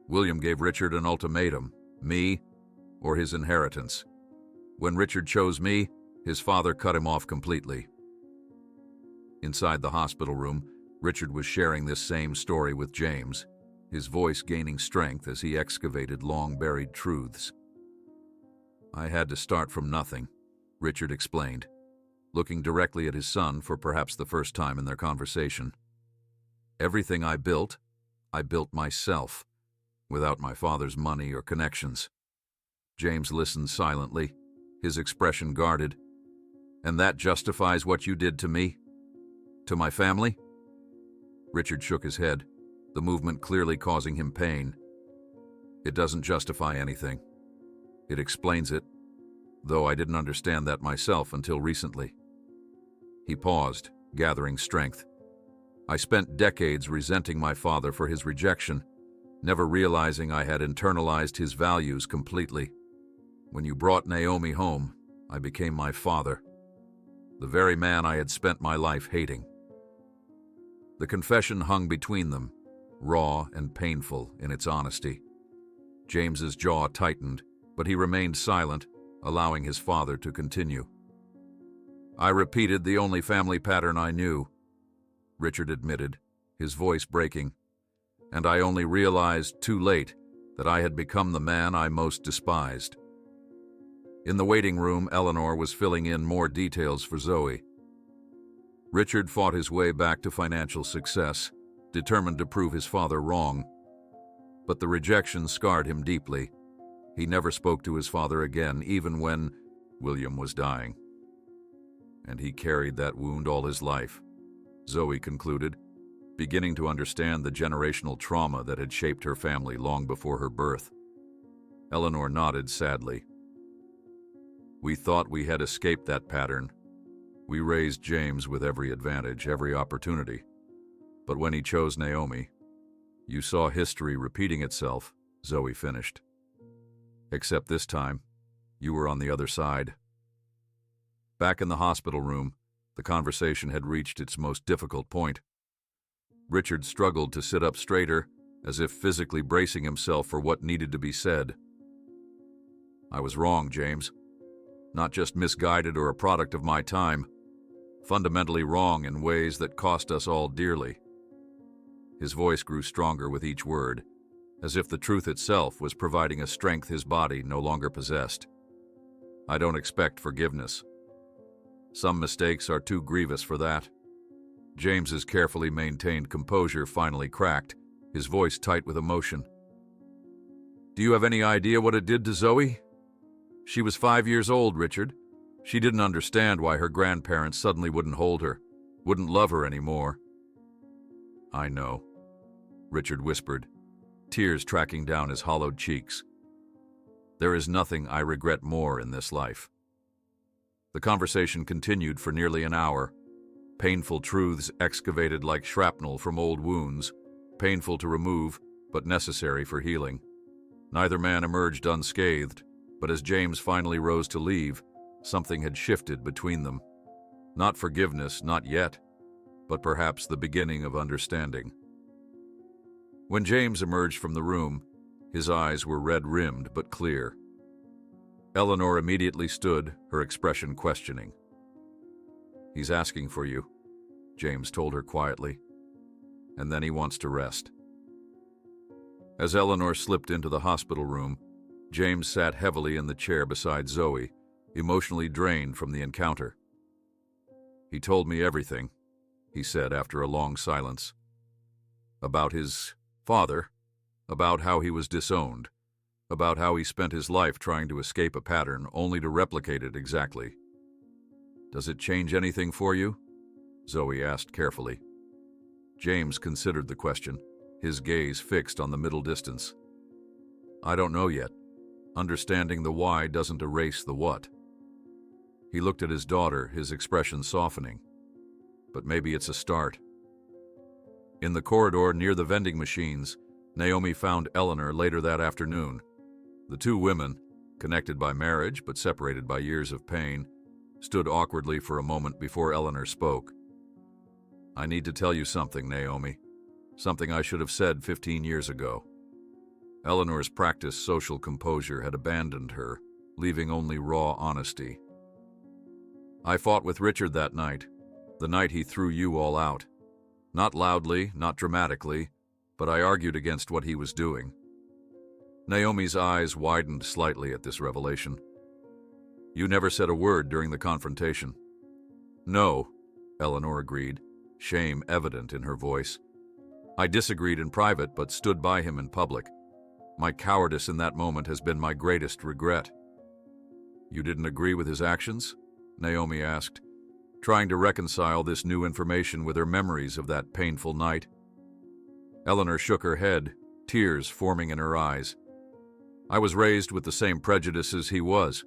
William gave Richard an ultimatum, me or his inheritance. When Richard chose me, his father cut him off completely." Inside the hospital room, Richard was sharing this same story with James, his voice gaining strength as he excavated long-buried truths. "I had to start from nothing," Richard explained, looking directly at his son for perhaps the first time in their conversation. "Everything I built myself, without my father's money or connections." James listened silently, his expression guarded. "And that justifies what you did to me? To my family?" Richard shook his head, the movement clearly causing him pain. "It doesn't justify anything. It explains it, though I didn't understand that myself until recently." He paused, gathering strength. "I spent decades resenting my father for his rejection, never realizing I had internalized his values completely. When you brought Naomi home, I became my father, the very man I had spent my life hating." The confession hung between them, raw and painful in its honesty. James's jaw tightened, but he remained silent, allowing his father to continue. "I repeated the only family pattern I knew," Richard admitted, his voice breaking, "and I only realized too late that I had become the man I most despised." In the waiting room, Eleanor was filling in more details for Zoe. Richard fought his way back to financial success, determined to prove his father wrong. But the rejection scarred him deeply. He never spoke to his father again, even when William was dying. And he carried that wound all his life, Zoe concluded, beginning to understand the generational trauma that had shaped her family long before her birth. Eleanor nodded sadly. We thought we had escaped that pattern. We raised James with every advantage, every opportunity. But when he chose Naomi, you saw history repeating itself, Zoe finished. Except this time, you were on the other side. Back in the hospital room, the conversation had reached its most difficult point. Richard struggled to sit up straighter, as if physically bracing himself for what needed to be said. I was wrong, James. Not just misguided or a product of my time. Fundamentally wrong in ways that cost us all dearly. His voice grew stronger with each word, as if the truth itself was providing a strength his body no longer possessed. I don't expect forgiveness. Some mistakes are too grievous for that. James's carefully maintained composure finally cracked, his voice tight with emotion. Do you have any idea what it did to Zoe? She was 5 years old, Richard. She didn't understand why her grandparents suddenly wouldn't hold her, wouldn't love her anymore. I know, Richard whispered, tears tracking down his hollowed cheeks. There is nothing I regret more in this life. The conversation continued for nearly an hour. Painful truths excavated like shrapnel from old wounds, painful to remove, but necessary for healing. Neither man emerged unscathed, but as James finally rose to leave, something had shifted between them. Not forgiveness, not yet, but perhaps the beginning of understanding. When James emerged from the room, his eyes were red-rimmed but clear. Eleanor immediately stood, her expression questioning. He's asking for you, James told her quietly, and then he wants to rest. As Eleanor slipped into the hospital room, James sat heavily in the chair beside Zoe, emotionally drained from the encounter. He told me everything, he said after a long silence. About his father, about how he was disowned, about how he spent his life trying to escape a pattern only to replicate it exactly. Does it change anything for you? Zoe asked carefully. James considered the question, his gaze fixed on the middle distance. I don't know yet. Understanding the why doesn't erase the what. He looked at his daughter, his expression softening. But maybe it's a start. In the corridor near the vending machines, Naomi found Eleanor later that afternoon. The two women, connected by marriage but separated by years of pain, stood awkwardly for a moment before Eleanor spoke. I need to tell you something, Naomi. Something I should have said 15 years ago. Eleanor's practiced social composure had abandoned her, leaving only raw honesty. I fought with Richard that night, the night he threw you all out. Not loudly, not dramatically, but I argued against what he was doing. Naomi's eyes widened slightly at this revelation. You never said a word during the confrontation. No, Eleanor agreed, shame evident in her voice. I disagreed in private but stood by him in public. My cowardice in that moment has been my greatest regret. You didn't agree with his actions? Naomi asked, trying to reconcile this new information with her memories of that painful night. Eleanor shook her head, tears forming in her eyes. I was raised with the same prejudices he was,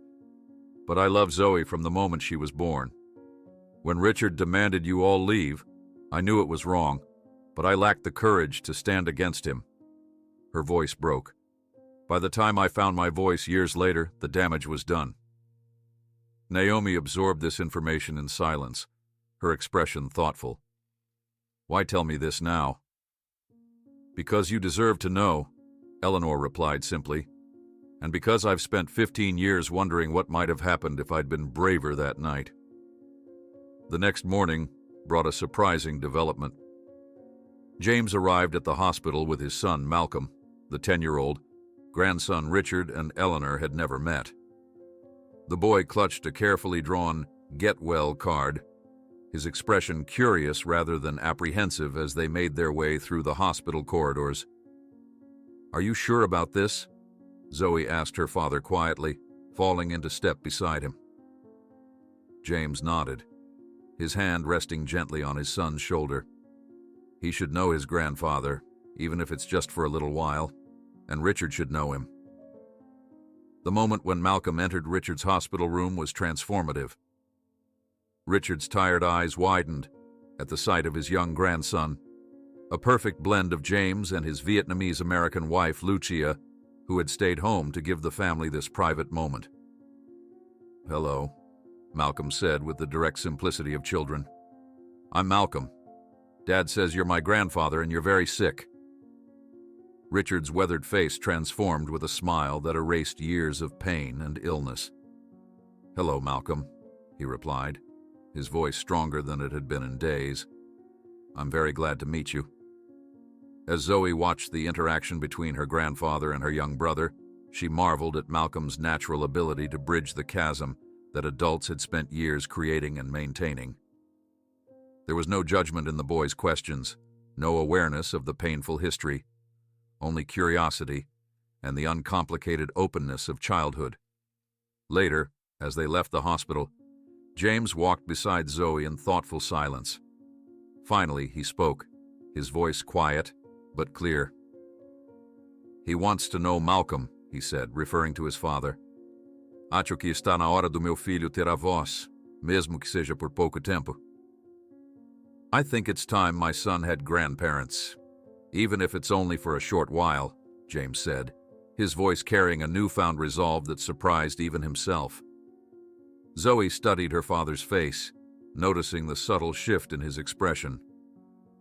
but I loved Zoe from the moment she was born. When Richard demanded you all leave, I knew it was wrong, but I lacked the courage to stand against him. Her voice broke. By the time I found my voice years later, the damage was done. Naomi absorbed this information in silence, her expression thoughtful. Why tell me this now? Because you deserve to know, Eleanor replied simply, and because I've spent 15 years wondering what might have happened if I'd been braver that night. The next morning brought a surprising development. James arrived at the hospital with his son, Malcolm, the 10-year-old. Grandson Richard and Eleanor had never met. The boy clutched a carefully drawn "Get Well" card, his expression curious rather than apprehensive as they made their way through the hospital corridors. "Are you sure about this?" Zoe asked her father quietly, falling into step beside him. James nodded, his hand resting gently on his son's shoulder. He should know his grandfather, even if it's just for a little while, and Richard should know him. The moment when Malcolm entered Richard's hospital room was transformative. Richard's tired eyes widened at the sight of his young grandson, a perfect blend of James and his Vietnamese-American wife, Lucia, who had stayed home to give the family this private moment. "Hello," Malcolm said with the direct simplicity of children. "I'm Malcolm. Dad says you're my grandfather and you're very sick." Richard's weathered face transformed with a smile that erased years of pain and illness. "Hello, Malcolm," he replied, his voice stronger than it had been in days. "I'm very glad to meet you." As Zoe watched the interaction between her grandfather and her young brother, she marveled at Malcolm's natural ability to bridge the chasm that adults had spent years creating and maintaining. There was no judgment in the boy's questions, no awareness of the painful history, only curiosity and the uncomplicated openness of childhood. Later, as they left the hospital, James walked beside Zoe in thoughtful silence. Finally, he spoke, his voice quiet but clear. "He wants to know Malcolm," he said, referring to his father. "Acho que está na hora do meu filho ter avós, mesmo que seja por pouco tempo." "I think it's time my son had grandparents, even if it's only for a short while," James said, his voice carrying a newfound resolve that surprised even himself. Zoe studied her father's face, noticing the subtle shift in his expression,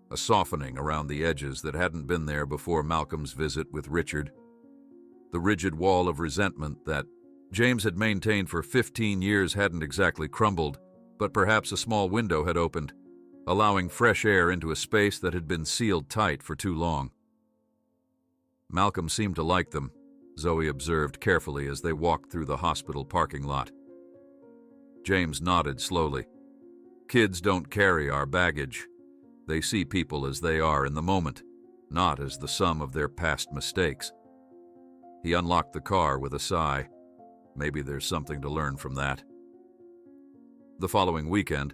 a softening around the edges that hadn't been there before Malcolm's visit with Richard. The rigid wall of resentment that James had maintained for 15 years hadn't exactly crumbled, but perhaps a small window had opened, allowing fresh air into a space that had been sealed tight for too long. Malcolm seemed to like them, Zoe observed carefully as they walked through the hospital parking lot. James nodded slowly. "Kids don't carry our baggage. They see people as they are in the moment, not as the sum of their past mistakes." He unlocked the car with a sigh. Maybe there's something to learn from that. The following weekend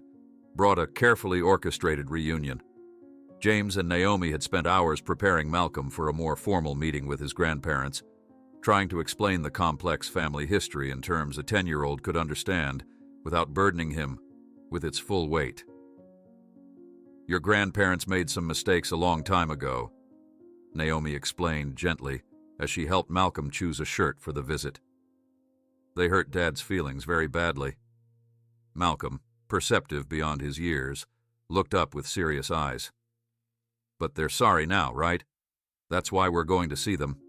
brought a carefully orchestrated reunion. James and Naomi had spent hours preparing Malcolm for a more formal meeting with his grandparents, trying to explain the complex family history in terms a 10-year-old could understand without burdening him with its full weight. "Your grandparents made some mistakes a long time ago," Naomi explained gently as she helped Malcolm choose a shirt for the visit. "They hurt Dad's feelings very badly." Malcolm, perceptive beyond his years, looked up with serious eyes. "But they're sorry now, right? That's why we're going to see them."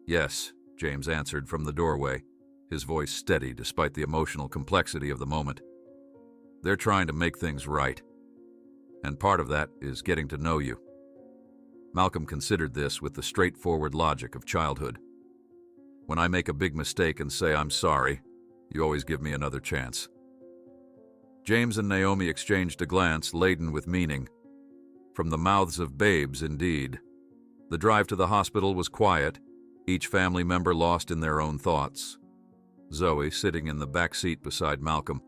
"Yes," James answered from the doorway, his voice steady despite the emotional complexity of the moment. "They're trying to make things right. And part of that is getting to know you." Malcolm considered this with the straightforward logic of childhood. "When I make a big mistake and say I'm sorry, you always give me another chance." James and Naomi exchanged a glance laden with meaning. From the mouths of babes, indeed. The drive to the hospital was quiet, each family member lost in their own thoughts. Zoe, sitting in the back seat beside Malcolm,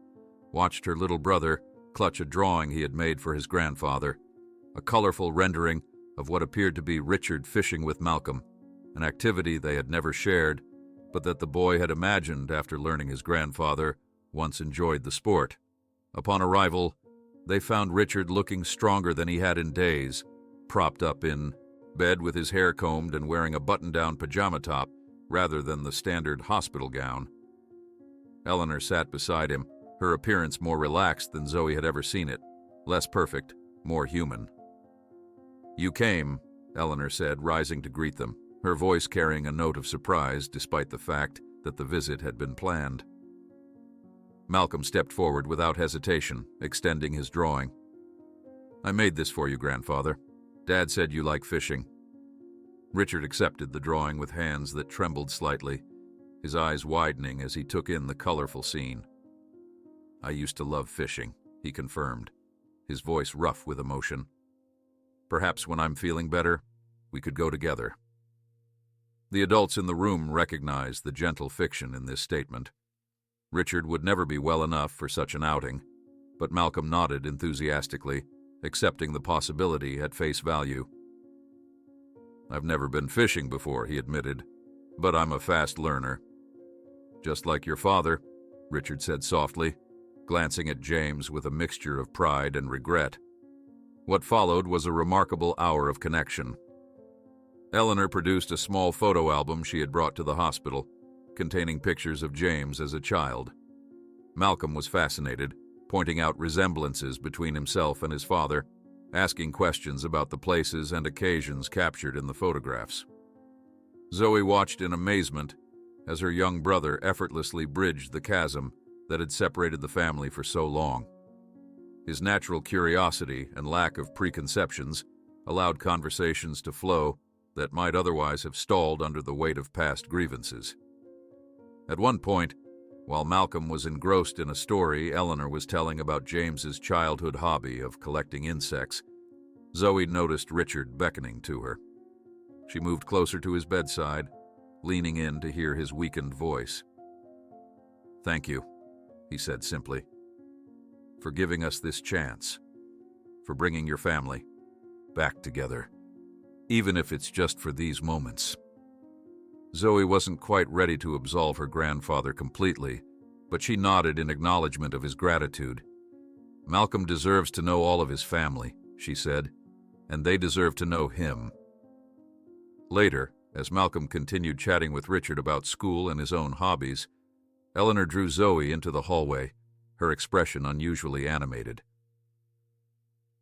watched her little brother clutch a drawing he had made for his grandfather, a colorful rendering of what appeared to be Richard fishing with Malcolm, an activity they had never shared, but that the boy had imagined after learning his grandfather once enjoyed the sport. Upon arrival, they found Richard looking stronger than he had in days, propped up in bed with his hair combed and wearing a button-down pajama top rather than the standard hospital gown. Eleanor sat beside him, her appearance more relaxed than Zoe had ever seen it, less perfect, more human. "You came," Eleanor said, rising to greet them, her voice carrying a note of surprise despite the fact that the visit had been planned. Malcolm stepped forward without hesitation, extending his drawing. "I made this for you, Grandfather. Dad said you like fishing." Richard accepted the drawing with hands that trembled slightly, his eyes widening as he took in the colorful scene. "I used to love fishing," he confirmed, his voice rough with emotion. "Perhaps when I'm feeling better, we could go together." The adults in the room recognized the gentle fiction in this statement. Richard would never be well enough for such an outing, but Malcolm nodded enthusiastically, accepting the possibility at face value. "I've never been fishing before," he admitted, "but I'm a fast learner." "Just like your father," Richard said softly, glancing at James with a mixture of pride and regret. What followed was a remarkable hour of connection. Eleanor produced a small photo album she had brought to the hospital, containing pictures of James as a child. Malcolm was fascinated, pointing out resemblances between himself and his father, asking questions about the places and occasions captured in the photographs. Zoe watched in amazement as her young brother effortlessly bridged the chasm that had separated the family for so long. His natural curiosity and lack of preconceptions allowed conversations to flow that might otherwise have stalled under the weight of past grievances. At one point, while Malcolm was engrossed in a story Eleanor was telling about James's childhood hobby of collecting insects, Zoe noticed Richard beckoning to her. She moved closer to his bedside, leaning in to hear his weakened voice. "Thank you," he said simply, "for giving us this chance, for bringing your family back together, even if it's just for these moments." Zoe wasn't quite ready to absolve her grandfather completely, but she nodded in acknowledgement of his gratitude. "Malcolm deserves to know all of his family," she said, "and they deserve to know him." Later, as Malcolm continued chatting with Richard about school and his own hobbies, Eleanor drew Zoe into the hallway, her expression unusually animated.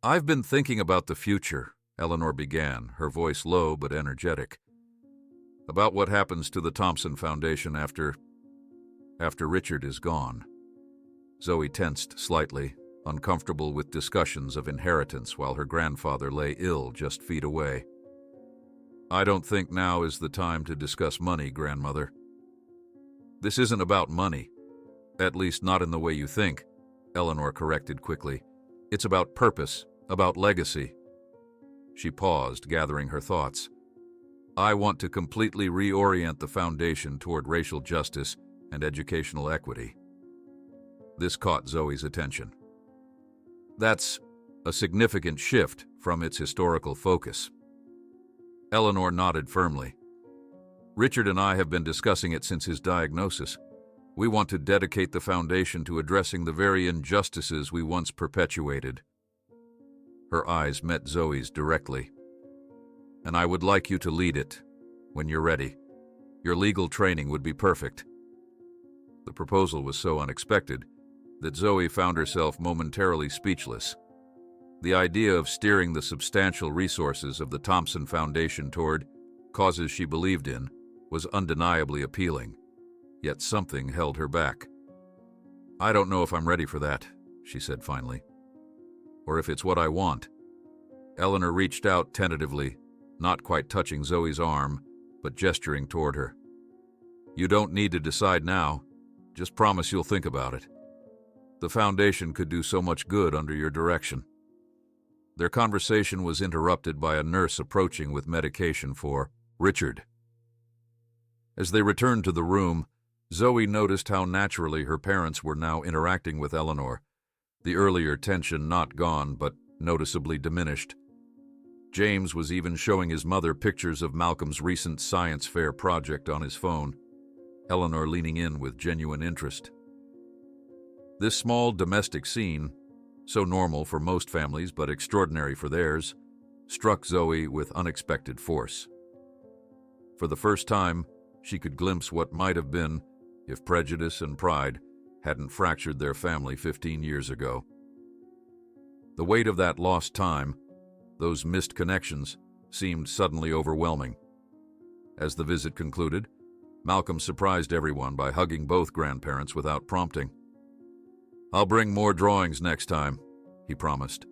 "I've been thinking about the future," Eleanor began, her voice low but energetic. "About what happens to the Thompson Foundation after Richard is gone." Zoe tensed slightly, uncomfortable with discussions of inheritance while her grandfather lay ill just feet away. "I don't think now is the time to discuss money, grandmother." "This isn't about money. At least not in the way you think," Eleanor corrected quickly. "It's about purpose, about legacy." She paused, gathering her thoughts. "I want to completely reorient the foundation toward racial justice and educational equity." This caught Zoe's attention. "That's a significant shift from its historical focus." Eleanor nodded firmly. "Richard and I have been discussing it since his diagnosis. We want to dedicate the foundation to addressing the very injustices we once perpetuated." Her eyes met Zoe's directly. "And I would like you to lead it, when you're ready. Your legal training would be perfect." The proposal was so unexpected that Zoe found herself momentarily speechless. The idea of steering the substantial resources of the Thompson Foundation toward causes she believed in was undeniably appealing, yet something held her back. "I don't know if I'm ready for that," she said finally. "Or if it's what I want." Eleanor reached out tentatively, not quite touching Zoe's arm, but gesturing toward her. "You don't need to decide now. Just promise you'll think about it. The foundation could do so much good under your direction." Their conversation was interrupted by a nurse approaching with medication for Richard. As they returned to the room, Zoe noticed how naturally her parents were now interacting with Eleanor, the earlier tension not gone but noticeably diminished. James was even showing his mother pictures of Malcolm's recent science fair project on his phone, Eleanor leaning in with genuine interest. This small domestic scene, so normal for most families but extraordinary for theirs, struck Zoe with unexpected force. For the first time, she could glimpse what might have been if prejudice and pride hadn't fractured their family 15 years ago. The weight of that lost time, those missed connections, seemed suddenly overwhelming. As the visit concluded, Malcolm surprised everyone by hugging both grandparents without prompting. "I'll bring more drawings next time," he promised,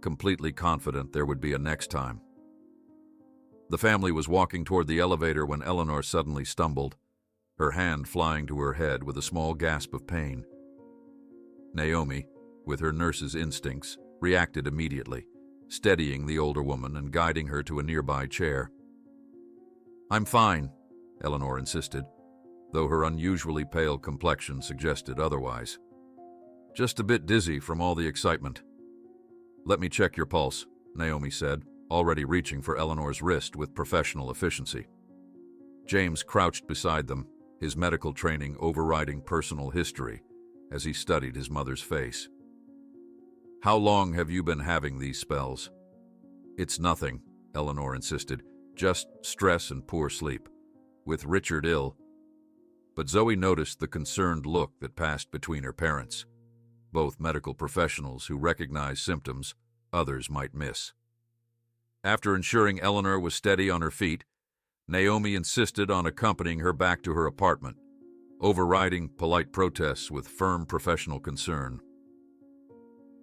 completely confident there would be a next time. The family was walking toward the elevator when Eleanor suddenly stumbled, her hand flying to her head with a small gasp of pain. Naomi, with her nurse's instincts, reacted immediately, steadying the older woman and guiding her to a nearby chair. "I'm fine," Eleanor insisted, though her unusually pale complexion suggested otherwise. Just a bit dizzy from all the excitement. Let me check your pulse, Naomi said, already reaching for Eleanor's wrist with professional efficiency. James crouched beside them, his medical training overriding personal history as he studied his mother's face. How long have you been having these spells? It's nothing, Eleanor insisted, just stress and poor sleep, with Richard ill. But Zoe noticed the concerned look that passed between her parents, both medical professionals who recognized symptoms others might miss. After ensuring Eleanor was steady on her feet, Naomi insisted on accompanying her back to her apartment, overriding polite protests with firm professional concern.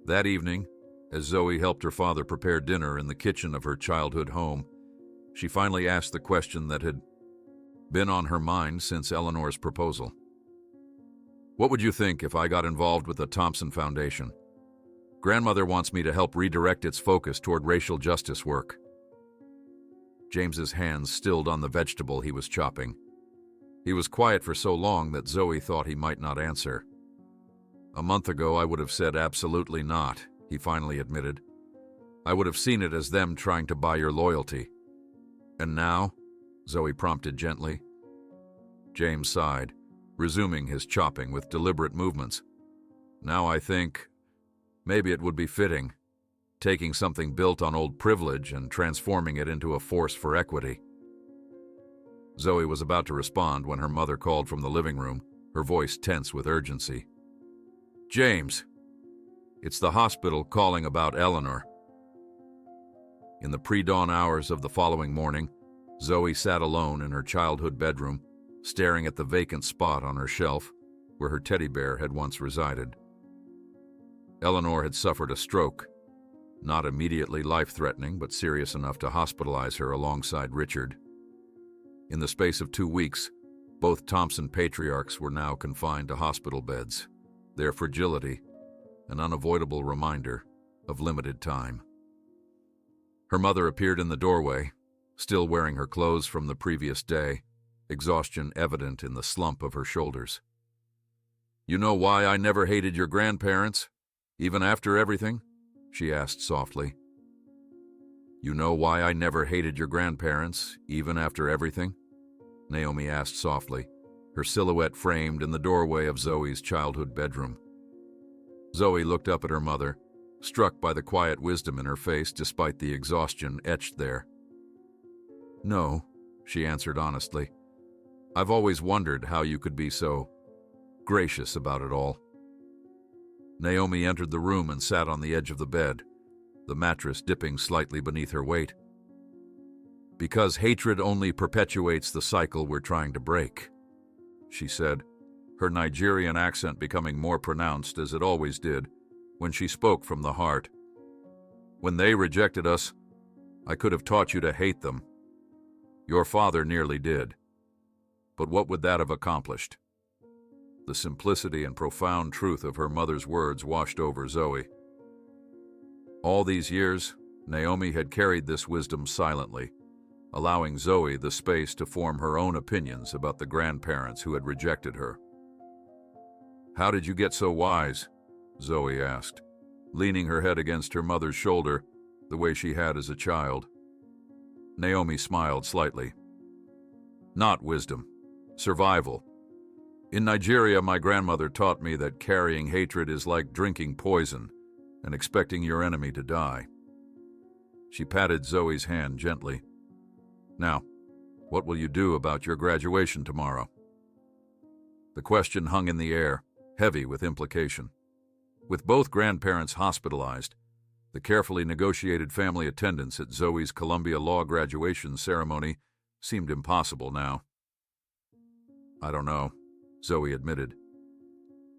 That evening, as Zoe helped her father prepare dinner in the kitchen of her childhood home, she finally asked the question that had been on her mind since Eleanor's proposal. What would you think if I got involved with the Thompson Foundation? Grandmother wants me to help redirect its focus toward racial justice work. James's hands stilled on the vegetable he was chopping. He was quiet for so long that Zoe thought he might not answer. A month ago, I would have said absolutely not, he finally admitted. I would have seen it as them trying to buy your loyalty. And now? Zoe prompted gently. James sighed, resuming his chopping with deliberate movements. Now I think maybe it would be fitting, taking something built on old privilege and transforming it into a force for equity. Zoe was about to respond when her mother called from the living room, her voice tense with urgency. James, it's the hospital calling about Eleanor. In the pre-dawn hours of the following morning, Zoe sat alone in her childhood bedroom, staring at the vacant spot on her shelf where her teddy bear had once resided. Eleanor had suffered a stroke, not immediately life-threatening but serious enough to hospitalize her alongside Richard. In the space of 2 weeks, both Thompson patriarchs were now confined to hospital beds, their fragility an unavoidable reminder of limited time. Her mother appeared in the doorway, still wearing her clothes from the previous day, exhaustion evident in the slump of her shoulders. You know why I never hated your grandparents, even after everything? She asked softly. You know why I never hated your grandparents, even after everything? Naomi asked softly, her silhouette framed in the doorway of Zoe's childhood bedroom. Zoe looked up at her mother, struck by the quiet wisdom in her face despite the exhaustion etched there. No, she answered honestly. I've always wondered how you could be so gracious about it all. Naomi entered the room and sat on the edge of the bed, the mattress dipping slightly beneath her weight. Because hatred only perpetuates the cycle we're trying to break, she said, her Nigerian accent becoming more pronounced as it always did when she spoke from the heart. When they rejected us, I could have taught you to hate them. Your father nearly did. But what would that have accomplished? The simplicity and profound truth of her mother's words washed over Zoe. All these years, Naomi had carried this wisdom silently, allowing Zoe the space to form her own opinions about the grandparents who had rejected her. How did you get so wise? Zoe asked, leaning her head against her mother's shoulder the way she had as a child. Naomi smiled slightly. Not wisdom, survival. In Nigeria, my grandmother taught me that carrying hatred is like drinking poison and expecting your enemy to die. She patted Zoe's hand gently. Now, what will you do about your graduation tomorrow? The question hung in the air, heavy with implication. With both grandparents hospitalized, the carefully negotiated family attendance at Zoe's Columbia Law graduation ceremony seemed impossible now. I don't know, Zoe admitted.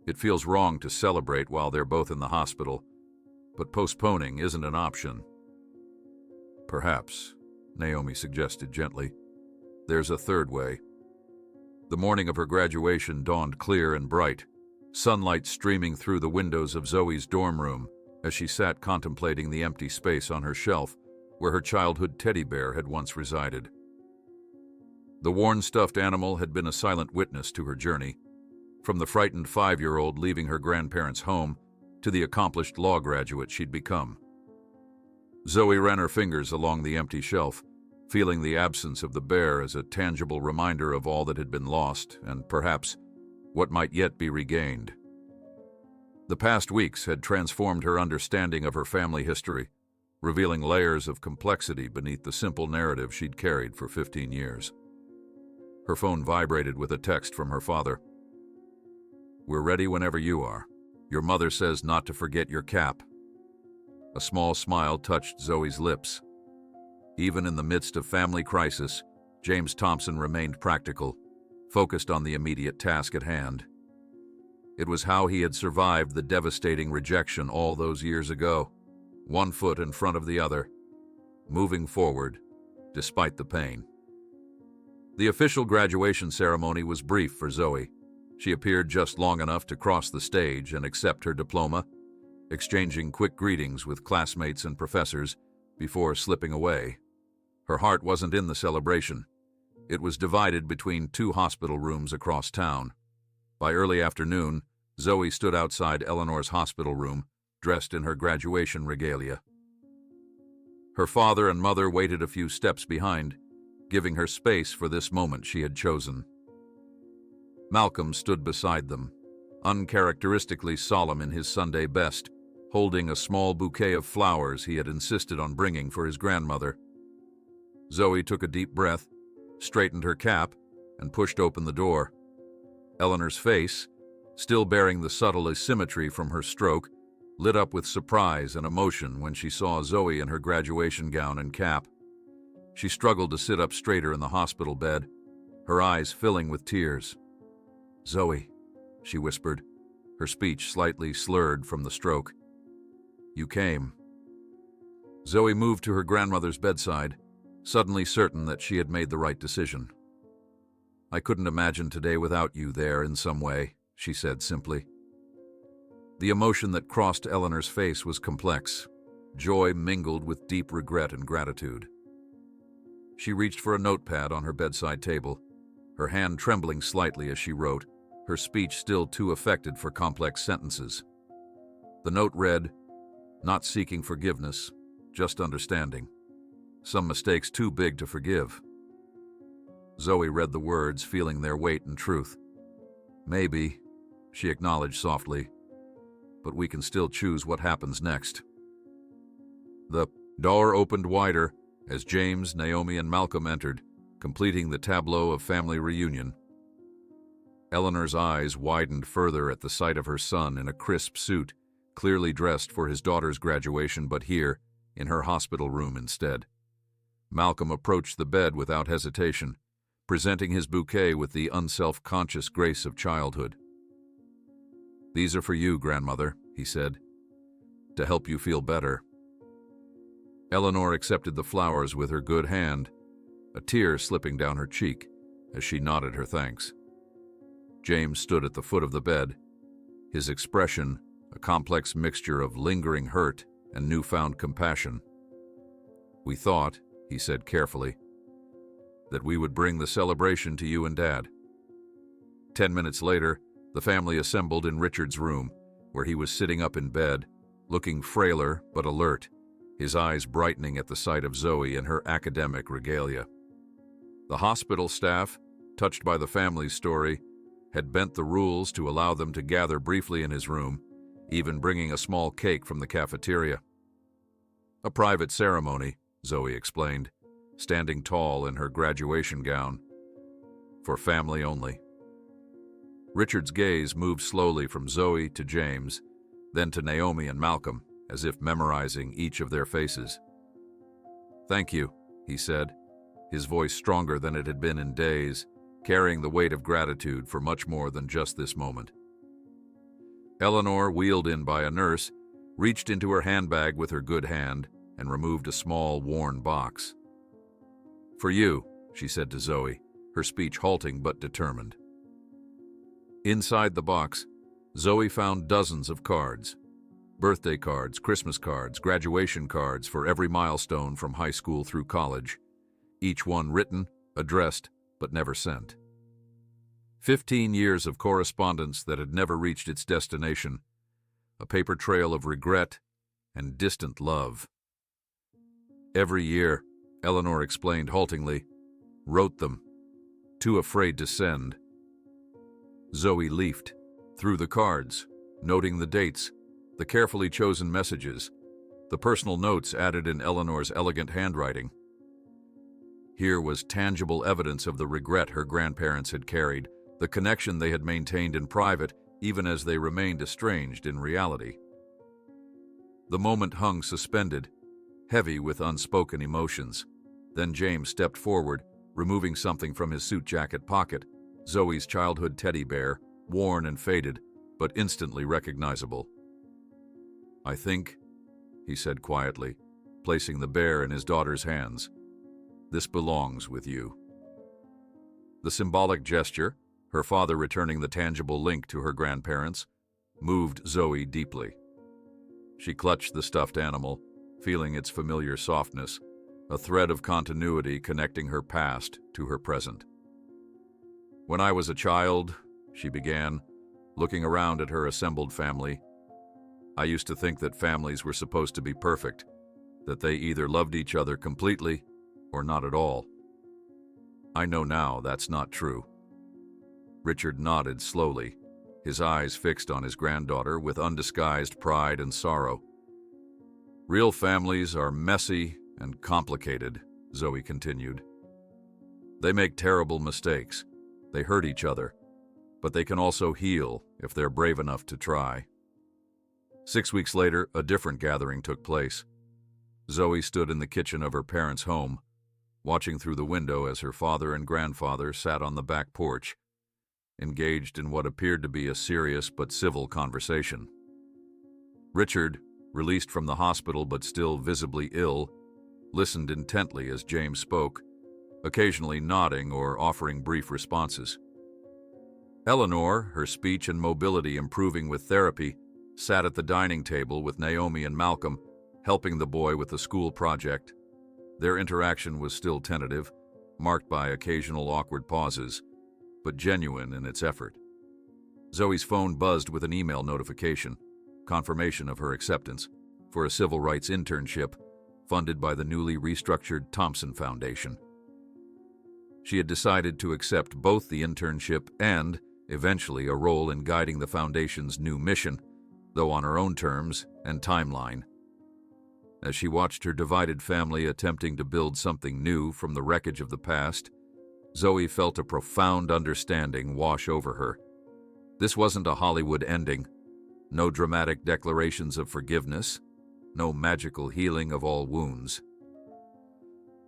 It feels wrong to celebrate while they're both in the hospital, but postponing isn't an option. Perhaps, Naomi suggested gently, there's a third way. The morning of her graduation dawned clear and bright, sunlight streaming through the windows of Zoe's dorm room as she sat contemplating the empty space on her shelf where her childhood teddy bear had once resided. The worn stuffed animal had been a silent witness to her journey, from the frightened 5-year-old leaving her grandparents' home to the accomplished law graduate she'd become. Zoe ran her fingers along the empty shelf, feeling the absence of the bear as a tangible reminder of all that had been lost and, perhaps, what might yet be regained. The past weeks had transformed her understanding of her family history, revealing layers of complexity beneath the simple narrative she'd carried for 15 years. Her phone vibrated with a text from her father. "We're ready whenever you are. Your mother says not to forget your cap." A small smile touched Zoe's lips. Even in the midst of family crisis, James Thompson remained practical, focused on the immediate task at hand. It was how he had survived the devastating rejection all those years ago, one foot in front of the other, moving forward, despite the pain. The official graduation ceremony was brief for Zoe. She appeared just long enough to cross the stage and accept her diploma, exchanging quick greetings with classmates and professors before slipping away. Her heart wasn't in the celebration. It was divided between 2 hospital rooms across town. By early afternoon, Zoe stood outside Eleanor's hospital room, dressed in her graduation regalia. Her father and mother waited a few steps behind, giving her space for this moment she had chosen. Malcolm stood beside them, uncharacteristically solemn in his Sunday best, holding a small bouquet of flowers he had insisted on bringing for his grandmother. Zoe took a deep breath, straightened her cap, and pushed open the door. Eleanor's face, still bearing the subtle asymmetry from her stroke, lit up with surprise and emotion when she saw Zoe in her graduation gown and cap. She struggled to sit up straighter in the hospital bed, her eyes filling with tears. "Zoe," she whispered, her speech slightly slurred from the stroke. "You came." Zoe moved to her grandmother's bedside, suddenly certain that she had made the right decision. "I couldn't imagine today without you there in some way," she said simply. The emotion that crossed Eleanor's face was complex, joy mingled with deep regret and gratitude. She reached for a notepad on her bedside table, her hand trembling slightly as she wrote, her speech still too affected for complex sentences. The note read, "Not seeking forgiveness, just understanding. Some mistakes too big to forgive." Zoe read the words, feeling their weight and truth. "Maybe," she acknowledged softly, "but we can still choose what happens next." The door opened wider as James, Naomi, and Malcolm entered, completing the tableau of family reunion. Eleanor's eyes widened further at the sight of her son in a crisp suit, clearly dressed for his daughter's graduation, but here, in her hospital room instead. Malcolm approached the bed without hesitation, presenting his bouquet with the unself-conscious grace of childhood. "These are for you, grandmother," he said, "to help you feel better." Eleanor accepted the flowers with her good hand, a tear slipping down her cheek as she nodded her thanks. James stood at the foot of the bed, his expression a complex mixture of lingering hurt and newfound compassion. "We thought," he said carefully, "that we would bring the celebration to you and Dad." 10 minutes later, the family assembled in Richard's room, where he was sitting up in bed, looking frailer but alert, his eyes brightening at the sight of Zoe in her academic regalia. The hospital staff, touched by the family's story, had bent the rules to allow them to gather briefly in his room, even bringing a small cake from the cafeteria. "A private ceremony," Zoe explained, standing tall in her graduation gown. "For family only." Richard's gaze moved slowly from Zoe to James, then to Naomi and Malcolm, as if memorizing each of their faces. "Thank you," he said, his voice stronger than it had been in days, carrying the weight of gratitude for much more than just this moment. Eleanor, wheeled in by a nurse, reached into her handbag with her good hand and removed a small, worn box. "For you," she said to Zoe, her speech halting but determined. Inside the box, Zoe found dozens of cards. Birthday cards, Christmas cards, graduation cards for every milestone from high school through college. Each one written, addressed, but never sent. 15 years of correspondence that had never reached its destination, a paper trail of regret and distant love. Every year, Eleanor explained haltingly, wrote them, too afraid to send. Zoe leafed through the cards, noting the dates, the carefully chosen messages, the personal notes added in Eleanor's elegant handwriting. Here was tangible evidence of the regret her grandparents had carried, the connection they had maintained in private, even as they remained estranged in reality. The moment hung suspended, heavy with unspoken emotions. Then James stepped forward, removing something from his suit jacket pocket, Zoe's childhood teddy bear, worn and faded, but instantly recognizable. "I think," he said quietly, placing the bear in his daughter's hands, "this belongs with you." The symbolic gesture, her father returning the tangible link to her grandparents, moved Zoe deeply. She clutched the stuffed animal, feeling its familiar softness, a thread of continuity connecting her past to her present. "When I was a child," she began, looking around at her assembled family, "I used to think that families were supposed to be perfect, that they either loved each other completely or not at all. I know now that's not true." Richard nodded slowly, his eyes fixed on his granddaughter with undisguised pride and sorrow. "Real families are messy and complicated," Zoe continued. "They make terrible mistakes. They hurt each other, but they can also heal if they're brave enough to try." 6 weeks later, a different gathering took place. Zoe stood in the kitchen of her parents' home, watching through the window as her father and grandfather sat on the back porch, engaged in what appeared to be a serious but civil conversation. Richard, released from the hospital but still visibly ill, listened intently as James spoke, occasionally nodding or offering brief responses. Eleanor, her speech and mobility improving with therapy, sat at the dining table with Naomi and Malcolm, helping the boy with the school project. Their interaction was still tentative, marked by occasional awkward pauses, but genuine in its effort. Zoe's phone buzzed with an email notification, confirmation of her acceptance, for a civil rights internship funded by the newly restructured Thompson Foundation. She had decided to accept both the internship and, eventually, a role in guiding the foundation's new mission, though on her own terms and timeline. As she watched her divided family attempting to build something new from the wreckage of the past, Zoe felt a profound understanding wash over her. This wasn't a Hollywood ending. No dramatic declarations of forgiveness, no magical healing of all wounds.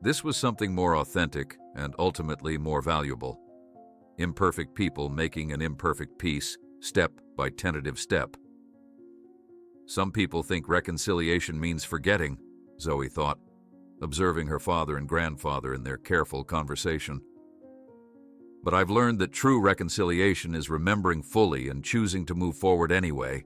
This was something more authentic and ultimately more valuable. Imperfect people making an imperfect peace, step by tentative step. Some people think reconciliation means forgetting, Zoe thought, observing her father and grandfather in their careful conversation. But I've learned that true reconciliation is remembering fully and choosing to move forward anyway.